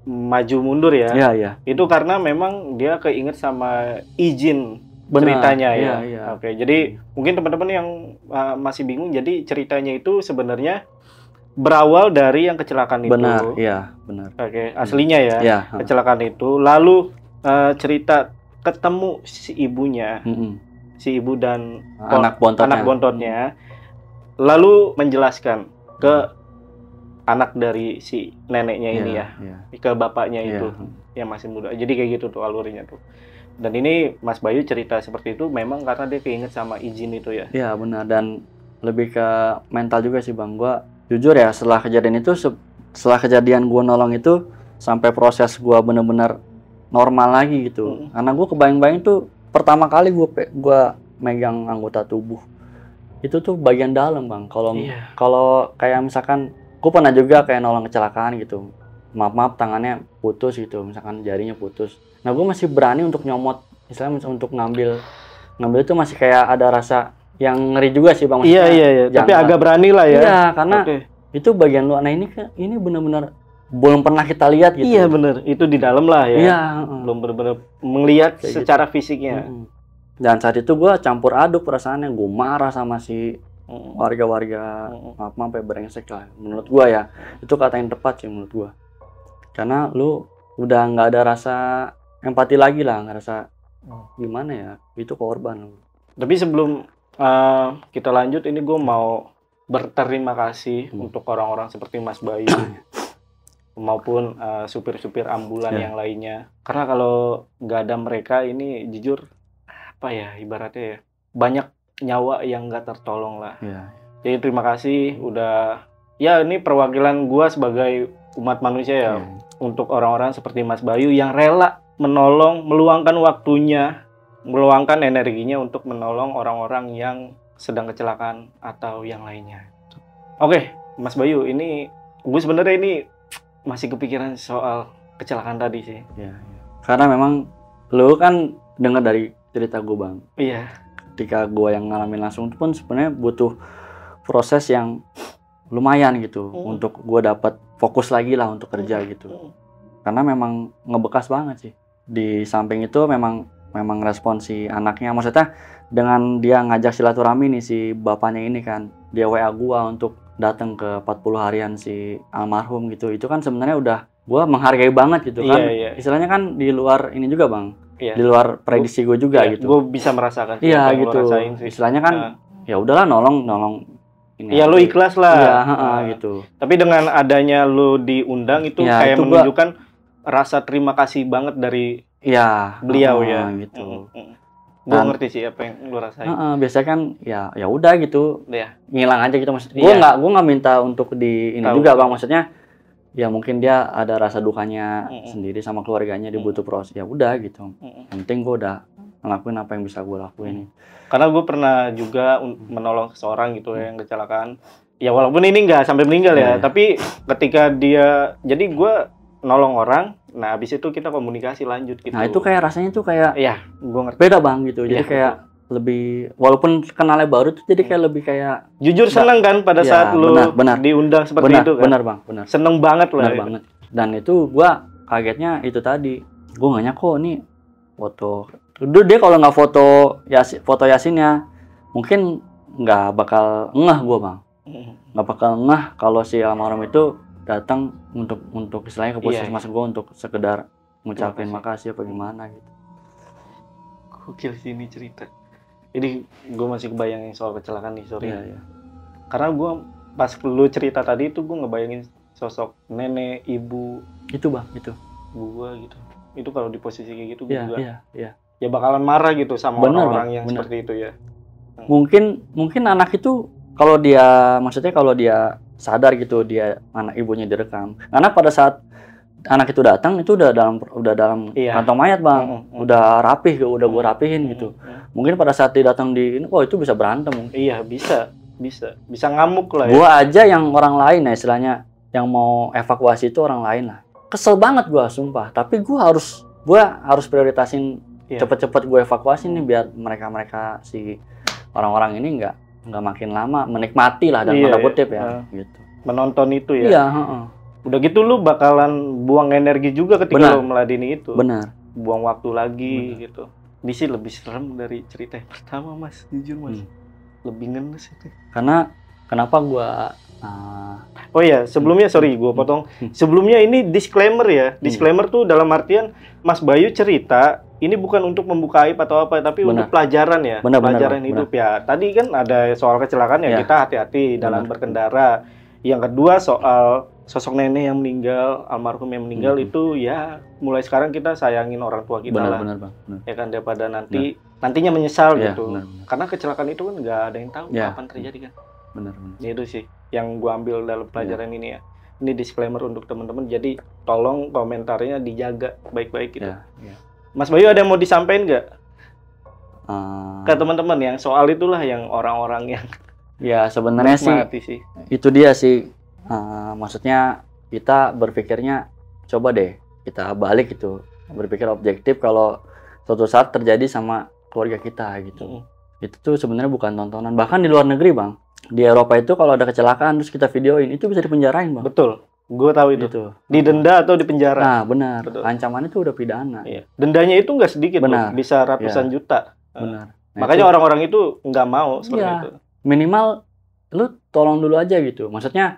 maju mundur ya. Iya. Itu karena memang dia keinget sama izin ceritanya ya. Iya. Oke, jadi mungkin teman-teman yang masih bingung, jadi ceritanya itu sebenarnya berawal dari yang kecelakaan itu. Benar. Oke, aslinya ya. Iya. Kecelakaan itu, lalu cerita ketemu si ibunya, si ibu dan anak bontotnya, lalu menjelaskan ke anak dari si neneknya ini ke bapaknya itu yang masih muda. Jadi kayak gitu tuh alurnya tuh. Dan ini Mas Bayu cerita seperti itu memang karena dia keinget sama izin itu ya. Iya benar, dan lebih ke mental juga sih bang. Gua jujur ya, setelah kejadian gua nolong itu sampai proses gua bener-bener normal lagi gitu. Karena gua kebayang-bayang tuh pertama kali gua megang anggota tubuh itu tuh bagian dalam bang. Kalau kayak misalkan gue pernah juga kayak nolong kecelakaan gitu, maaf tangannya putus gitu, misalkan jarinya putus. Nah gue masih berani untuk nyomot, misalnya untuk ngambil itu masih kayak ada rasa yang ngeri juga sih bang. Iya. Tapi agak berani lah ya. Iya, karena itu bagian luar. Nah ini benar-benar belum pernah kita lihat gitu. Iya benar, itu di dalam lah ya. Iya. Belum benar-benar melihat kayak secara gitu. Fisiknya. Dan saat itu gue campur aduk perasaannya, gue marah sama si warga-warga, maaf sampai brengsek lah. Menurut gue ya, itu kata yang tepat sih menurut gue. Karena lu udah nggak ada rasa empati lagi lah, nggak rasa gimana ya, itu korban. Tapi sebelum kita lanjut, ini gue mau berterima kasih untuk orang-orang seperti Mas Bayu maupun supir-supir ambulan yang lainnya. Karena kalau nggak ada mereka ini jujur apa ya, ibaratnya ya, banyak nyawa yang nggak tertolong lah. Jadi terima kasih udah, ya ini perwakilan gue sebagai umat manusia ya, untuk orang-orang seperti Mas Bayu yang rela menolong, meluangkan waktunya, meluangkan energinya untuk menolong orang-orang yang sedang kecelakaan atau yang lainnya. Oke, Mas Bayu, ini gue sebenarnya ini masih kepikiran soal kecelakaan tadi sih. Karena memang lu kan dengar dari cerita gue bang. Iya. Ketika gue yang ngalamin langsung pun sebenarnya butuh proses yang lumayan gitu untuk gue dapat fokus lagi lah untuk kerja gitu. Karena memang ngebekas banget sih. Di samping itu memang respon si anaknya, maksudnya dengan dia ngajak silaturahmi nih si bapaknya ini kan, dia WA gue untuk datang ke 40 harian si almarhum gitu. Itu kan sebenarnya udah gue menghargai banget gitu kan. Istilahnya kan di luar ini juga bang. Iya. Di luar prediksi gue juga gitu. Gue bisa merasakan. Iya gitu. Istilahnya kan ya udahlah nolong ini. Iya, lu ikhlas lah. Iya, gitu. Tapi dengan adanya lu diundang itu ya, kayak itu menunjukkan rasa terima kasih banget dari beliau ya gitu. Gue ngerti sih apa yang lu rasain. Biasanya kan ya udah gitu. Iya. Ngilang aja gitu maksudnya. Gue nggak minta untuk di ini juga Bang, maksudnya ya mungkin dia ada rasa dukanya sendiri sama keluarganya, dia butuh proses, ya udah gitu. Yang penting gue udah ngelakuin apa yang bisa gue lakuin. Karena gue pernah juga menolong seseorang gitu yang kecelakaan. Ya walaupun ini nggak sampai meninggal ya, tapi ketika dia, jadi gue nolong orang, nah habis itu kita komunikasi lanjut gitu. Nah itu kayak rasanya tuh kayak, ya gue ngerti. Beda Bang gitu, jadi kayak lebih, walaupun kenalnya baru tuh jadi kayak lebih kayak jujur seneng kan pada saat lu diundang seperti itu kan. Benar Bang, benar. Seneng banget lah. Benar banget. Dan itu gua kagetnya itu tadi. Gua nggak nyangka nih foto. Dulu dia kalau nggak foto Yasinnya, mungkin nggak bakal ngeh gua Bang. Nggak bakal ngeh kalau si almarhum itu datang untuk istilahnya ke puskesmas gua untuk sekedar ngucapin makasih apa gimana gitu. Gokil sih ini cerita. Jadi gue masih kebayangin soal kecelakaan nih, sorry. Iya. Karena gue pas lu cerita tadi itu gue ngebayangin sosok nenek, ibu. Itu Bang, itu. Gue gitu. Itu kalau di posisi kayak gitu gue juga. Iya. Ya bakalan marah gitu sama orang-orang yang seperti itu ya. Mungkin anak itu kalau dia sadar gitu dia anak ibunya direkam. Karena pada saat anak itu datang itu udah dalam kantong mayat Bang, udah rapih, udah gue rapihin gitu. Mungkin pada saat dia datang di ini, itu bisa berantem. Iya bisa ngamuk lah. Gue aja yang orang lain ya istilahnya, yang mau evakuasi itu orang lain lah. Kesel banget gue sumpah, tapi gue harus prioritasin cepet-cepet gue evakuasi nih biar mereka si orang-orang ini nggak makin lama menikmati lah dan tanda kutip ya gitu. Menonton itu ya. Iya. Udah gitu lu bakalan buang energi juga ketika lu meladeni itu. Benar. Buang waktu lagi gitu. Ini sih lebih serem dari cerita yang pertama Mas, jujur Mas. Lebih ngenes itu. Karena kenapa gua Oh ya, sebelumnya sorry gua potong. Sebelumnya ini disclaimer ya. Disclaimer tuh dalam artian Mas Bayu cerita ini bukan untuk membuka aib atau apa, tapi untuk pelajaran ya. Pelajaran hidup ya. Tadi kan ada soal kecelakaan ya, kita hati-hati dalam berkendara. Yang kedua soal sosok nenek yang meninggal, almarhum yang meninggal itu ya mulai sekarang kita sayangin orang tua kita lah. Benar. Ya kan daripada nantinya menyesal gitu. Benar. Karena kecelakaan itu kan nggak ada yang tahu kapan terjadi kan. Benar. Itu sih yang gua ambil dalam pelajaran ini ya. Ini disclaimer untuk teman-teman. Jadi tolong komentarnya dijaga baik-baik gitu. Mas Bayu ada yang mau disampaikan nggak? Ke teman-teman yang soal itulah yang orang-orang yang ya sebenarnya sih itu dia sih. Maksudnya kita berpikirnya coba deh kita balik gitu, berpikir objektif kalau suatu saat terjadi sama keluarga kita gitu. Itu tuh sebenarnya bukan tontonan. Bahkan di luar negeri Bang, di Eropa itu kalau ada kecelakaan terus kita videoin itu bisa dipenjarain Bang. Betul, gue tahu itu. Gitu. Didenda atau dipenjara. Nah benar. Betul. Ancamannya itu udah pidana. Iya. Dendanya itu nggak sedikit loh, bisa ratusan juta. Benar. Nah, makanya orang-orang itu nggak mau seperti itu. Minimal lu tolong dulu aja gitu. Maksudnya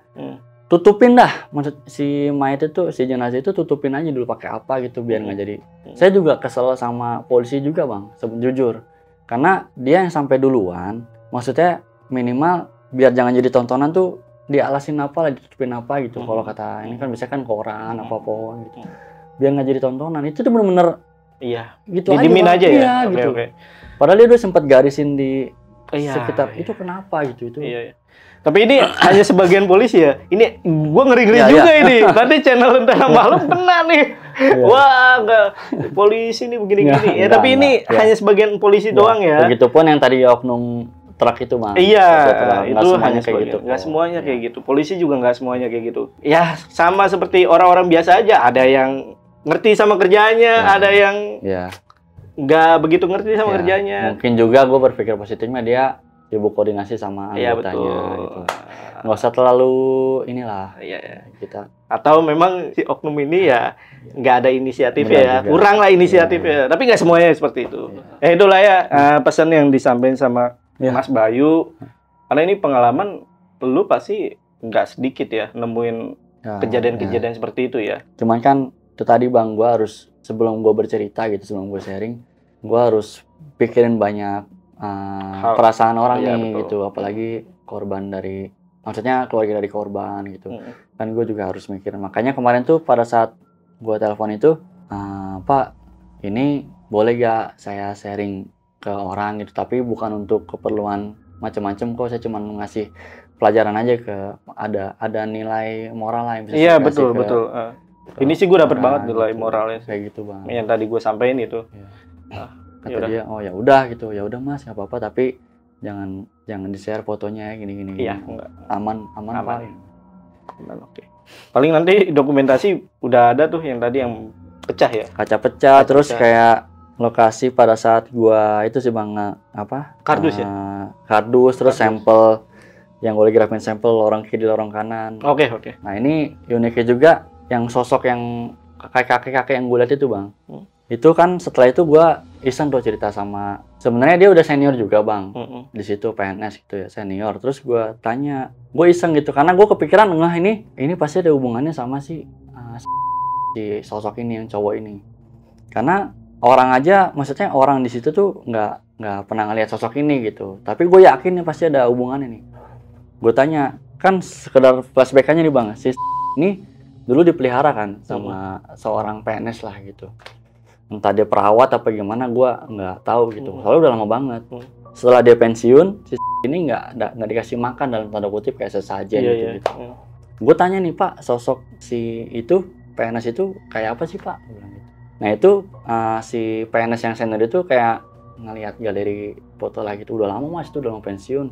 tutupin dah. Maksud si mayat itu, si jenazah itu tutupin aja dulu pakai apa gitu biar nggak jadi. Saya juga kesel sama polisi juga Bang, jujur. Karena dia yang sampai duluan, maksudnya minimal biar jangan jadi tontonan tuh dialasin apa lah, ditutupin apa gitu. Kalau kata ini kan biasanya kan koran apa-apa gitu. Biar nggak jadi tontonan. Itu tuh bener-bener gitu didimin aja ya. Iya, gitu. Padahal dia udah sempat garisin di sekitar itu kenapa gitu itu. Iya. Tapi ini hanya sebagian polisi ya. Ini gue ngeri-ngeri juga ini. Nanti channel Lentera Malam kena nih. Wah, enggak polisi nih begini-gini. Tapi ini hanya sebagian polisi doang ya. Begitupun yang tadi oknum truk itu Bang. Iya, itu hanya kayak gitu. Nggak semuanya kayak gitu. Polisi juga nggak semuanya kayak gitu. Ya sama seperti orang-orang biasa aja. Ada yang ngerti sama kerjaannya, ada yang nggak begitu ngerti sama kerjanya. Mungkin juga gue berpikir positifnya dia sibuk koordinasi sama anggotanya gitu. Nggak usah terlalu inilah kita. Atau memang si oknum ini ya nggak ada inisiatif ya, kurang lah inisiatifnya. Tapi nggak semuanya seperti itu. Itulah ya pesan yang disampaikan sama Mas Bayu. Karena ini pengalaman lu pasti nggak sedikit ya nemuin kejadian-kejadian seperti itu ya. Cuman kan itu tadi bang, gue harus sebelum gue bercerita gitu, sebelum gue sharing, gue harus pikirin banyak perasaan orang nih betul. Gitu, apalagi korban dari, maksudnya keluarga dari korban gitu. Kan gue juga harus mikirin. Makanya kemarin tuh pada saat gue telepon itu, Pak, ini boleh gak saya sharing ke orang gitu, tapi bukan untuk keperluan macam-macam kok, saya cuma ngasih pelajaran aja, ke ada nilai moral lah yang bisa iya betul betul. Ini sih gue dapet banget nilai gitu. moralnya Kayak gitu bang, yang tadi gue sampein itu. Kata yaudah. Dia, oh ya udah gitu, ya udah mas nggak apa-apa, tapi jangan di share fotonya gini. Iya enggak, aman. Oke. Paling nanti dokumentasi udah ada tuh yang tadi yang pecah ya, kaca pecah, terus kayak lokasi pada saat gua itu sih bang, kardus ya, kardus, terus sampel yang gue lagi grafin sampel lorong kiri lorong kanan. Oke. Nah ini uniknya juga yang sosok yang kakek yang gue lihat itu bang, itu kan setelah itu gue iseng tuh cerita sama, sebenarnya dia udah senior juga bang, di situ PNS gitu ya, senior. Terus gue tanya, gue iseng gitu karena gue kepikiran ini pasti ada hubungannya sama si sosok ini, yang cowok ini, karena orang aja, maksudnya orang di situ tuh nggak pernah ngeliat sosok ini gitu, tapi gue yakin nih pasti ada hubungannya nih. Gue tanya, kan sekedar flashback-nya nih bang, si ini dulu dipelihara kan sama seorang PNS lah gitu, entah dia perawat apa gimana, gue nggak tahu gitu, soalnya udah lama banget. Setelah dia pensiun, si ini nggak dikasih makan dalam tanda kutip, kayak sesajen gitu. Gue tanya nih, Pak, sosok si itu PNS itu kayak apa sih Pak? Nah itu si PNS yang senior itu kayak ngelihat galeri foto lah gitu, udah lama mas, itu udah mau pensiun.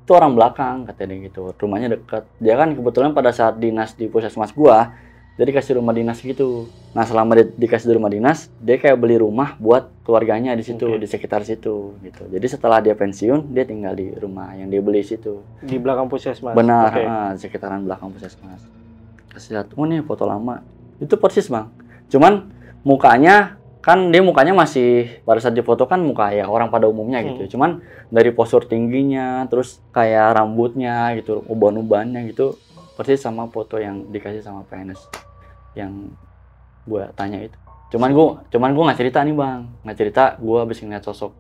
Itu orang belakang katanya gitu, rumahnya deket. Dia kan kebetulan pada saat dinas di puskesmas gua, dia dikasih rumah dinas gitu. Nah selama dia dikasih rumah dinas, dia kayak beli rumah buat keluarganya di situ, di sekitar situ gitu. Jadi setelah dia pensiun, dia tinggal di rumah yang dia beli situ. Di belakang puskesmas? Benar, sekitaran belakang puskesmas. Kasih lihat, oh nih foto lama. Itu persis bang, cuman mukanya, kan dia mukanya masih pada saat difoto kan muka ya orang pada umumnya gitu. Cuman dari postur tingginya, terus kayak rambutnya gitu, uban-ubannya gitu, persis sama foto yang dikasih sama PNS yang gue tanya itu. Cuman gue nggak cerita nih bang, nggak cerita gue habis ngeliat sosok.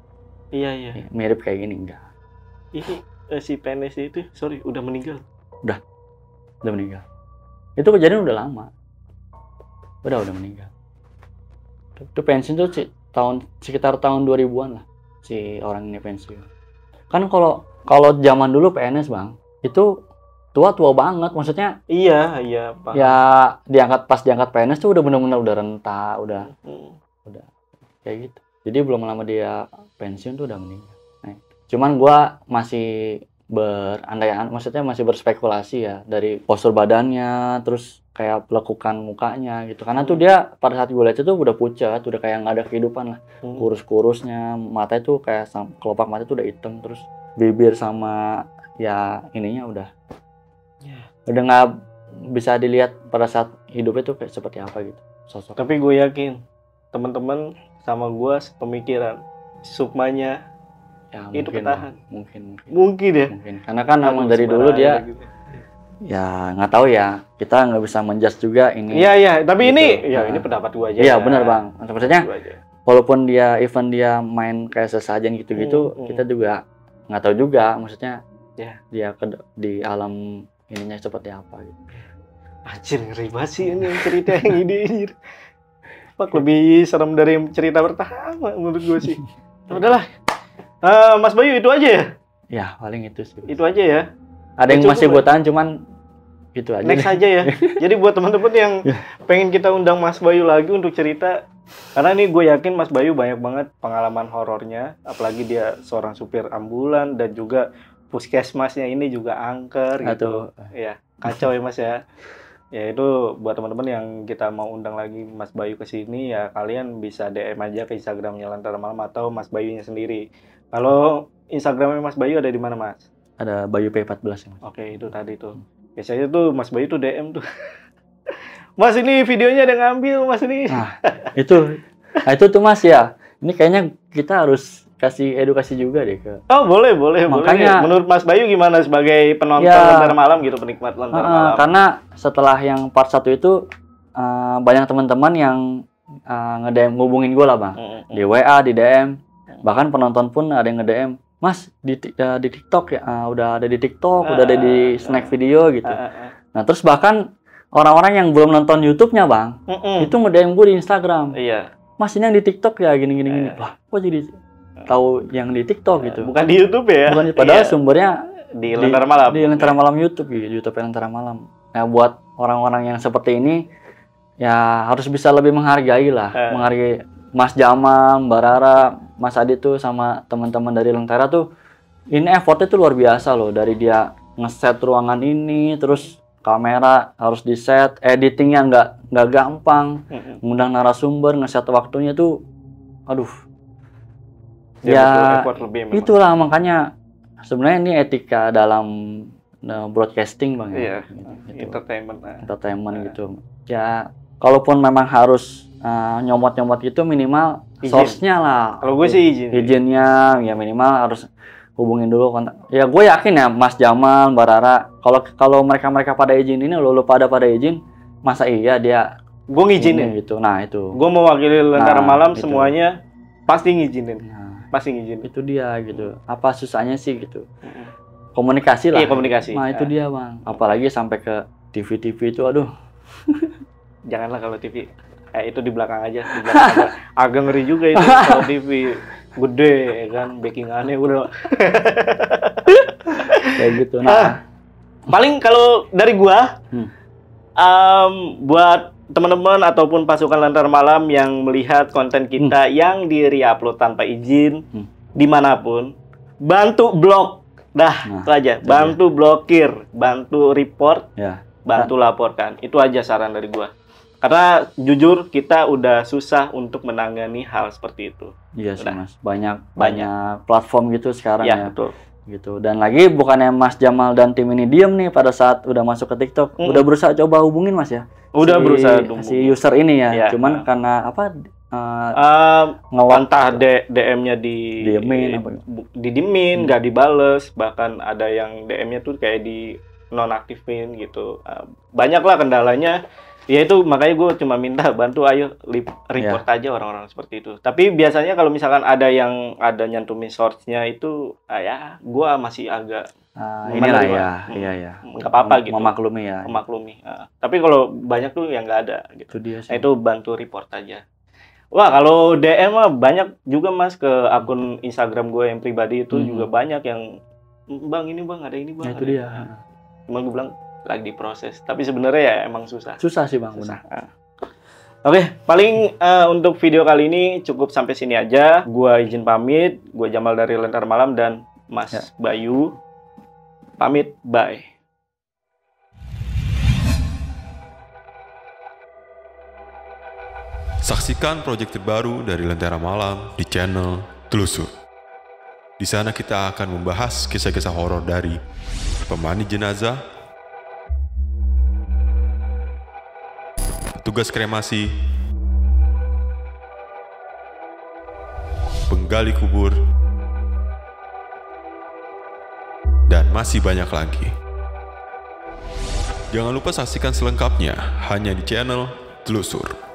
Iya. Mirip kayak gini enggak. Ini si PNS itu, sorry, udah meninggal. Udah meninggal. Itu kejadian udah lama. Udah meninggal. Itu pensiun tuh sekitar tahun 2000-an lah si orang ini pensiun. Kan kalau zaman dulu PNS bang, itu tua banget, maksudnya. Iya Pak. Ya pas diangkat PNS tuh udah benar-benar udah renta, udah kayak gitu. Jadi belum lama dia pensiun tuh udah meninggal. Nah, cuman gua masih berandai-andai, maksudnya masih berspekulasi ya dari postur badannya, terus kayak pelekukan mukanya gitu. Karena tuh dia pada saat gue lihat itu udah pucat, udah kayak nggak ada kehidupan lah. Kurus-kurusnya, mata itu kayak kelopak mata itu udah hitam, terus bibir sama ya ininya udah nggak bisa dilihat pada saat hidup itu kayak seperti apa gitu sosok. Tapi gue yakin teman-teman sama gue sepemikiran, sukmanya ya, itu ketahan. Mungkin ya. Karena kan memang dari dulu dia gitu. Ya nggak tahu ya, kita nggak bisa menjudge juga ini. Iya, tapi gitu. Ini pendapat gua aja. Iya benar bang, maksudnya walaupun dia main kayak sesajen gitu-gitu, kita juga nggak tahu juga, maksudnya dia di alam ininya seperti apa gitu. Anjir, ngeri banget sih ini cerita yang ini. Pak, lebih serem dari cerita pertama menurut gua sih. Udahlah, Mas Bayu itu aja ya? Ya paling itu sih. Itu aja ya. Ada yang masih gue tahan, cuman itu aja. Next aja ya. Jadi buat teman-teman yang pengen kita undang Mas Bayu lagi untuk cerita, karena ini gue yakin Mas Bayu banyak banget pengalaman horornya, apalagi dia seorang supir ambulan dan juga puskesmasnya ini juga angker gitu. Ya, kacau ya Mas ya. Ya itu buat teman-teman yang kita mau undang lagi Mas Bayu ke sini, ya kalian bisa DM aja ke Instagramnya Lentera Malam atau Mas Bayunya sendiri. Kalau Instagramnya Mas Bayu ada di mana Mas? Ada Bayu P14 ya Mas. Oke, itu tadi tuh. Biasanya tuh Mas Bayu tuh DM tuh. Mas ini videonya ada ngambil Mas ini. Nah, itu tuh Mas ya. Ini kayaknya kita harus kasih edukasi juga deh ke. Oh, boleh. Makanya, menurut Mas Bayu gimana sebagai penonton Lentera Malam gitu, penikmat Lentera Malam? Karena setelah yang part 1 itu banyak teman-teman yang nge-DM ngubungin gue lah bang, di WA, di DM, bahkan penonton pun ada yang nge-DM, Mas di TikTok ya, udah ada di TikTok, udah ada di snack video gitu. Nah terus bahkan orang-orang yang belum nonton YouTube-nya bang, itu nge-DM gue di Instagram. Iya. Mas ini yang di TikTok ya gini. Wah, kok jadi tahu yang di TikTok gitu? Bukan di YouTube ya? Bukan, padahal sumbernya di Lentera Malam. Di Lentera Malam YouTube gitu, YouTube Lentera Malam. Nah buat orang-orang yang seperti ini ya harus bisa lebih menghargai lah, menghargai Mas Jamal, Mbak Rara, Mas Adit tuh sama teman-teman dari Lentera tuh. Ini effortnya tuh luar biasa loh, dari dia ngeset ruangan ini, terus kamera harus di set, editingnya nggak gampang, ngundang narasumber, ngeset waktunya tuh, aduh, ya itulah makanya sebenarnya ini etika dalam broadcasting bang ya, gitu. entertainment gitu. Ya, kalaupun memang harus nyomot gitu, minimal source-nya lah. Kalau gue sih izinnya ya minimal harus hubungin dulu kontak. Ya gue yakin ya Mas Jamal, Mbak Rara, kalau mereka pada izin ini, lo pada izin, masa iya dia gue ngizinin gitu. Nah itu. Gue mewakili Lentera Malam gitu. Semuanya pasti ngizinin. Pasti ngizinin. Itu dia gitu. Apa susahnya sih gitu. Komunikasi lah. Iya komunikasi. Nah itu dia bang. Apalagi sampai ke TV itu, aduh. Janganlah kalau TV. Itu di belakang aja. Di belakang aja. Agak ngeri juga itu kalau TV. Gede kan, backingannya udah kayak gitu. Nah, paling kalau dari gua, buat teman-teman ataupun pasukan Lentera Malam yang melihat konten kita yang di-reupload tanpa izin dimanapun, bantu blok, dah itu aja. Bantu blokir, bantu report, bantu laporkan. Itu aja saran dari gua. Karena jujur kita udah susah untuk menangani hal seperti itu. Iya sih Mas, banyak platform gitu sekarang ya. Betul. Gitu. Dan lagi bukannya Mas Jamal dan tim ini diem nih pada saat udah masuk ke TikTok, udah berusaha coba hubungin Mas ya. Udah berusaha si user ini ya. Cuman karena apa? Entah DM-nya didiemin, nggak dibales, bahkan ada yang DM-nya tuh kayak di nonaktifin gitu. Banyaklah kendalanya. Ya itu makanya gue cuma minta bantu, ayo report aja orang-orang seperti itu. Tapi biasanya kalau misalkan ada yang nyantumin source-nya itu, ya gue masih agak inilah ya, nggak apa-apa gitu. Memaklumi. Tapi kalau banyak tuh yang nggak ada gitu. Nah, itu bantu report aja. Wah kalau DM mah banyak juga Mas, ke akun Instagram gue yang pribadi itu juga banyak yang bang ini bang ada ini bang. Nah, itu dia. Cuma gue bilang lagi diproses, tapi sebenarnya ya emang susah sih bang. Oke, paling untuk video kali ini cukup sampai sini aja. Gua izin pamit. Gua Jamal dari Lentera Malam dan Mas Bayu pamit, bye. Saksikan proyek terbaru dari Lentera Malam di channel Telusur. Di sana kita akan membahas kisah-kisah horor dari pemandi jenazah, tugas kremasi, penggali kubur, dan masih banyak lagi. Jangan lupa saksikan selengkapnya hanya di channel Telusur.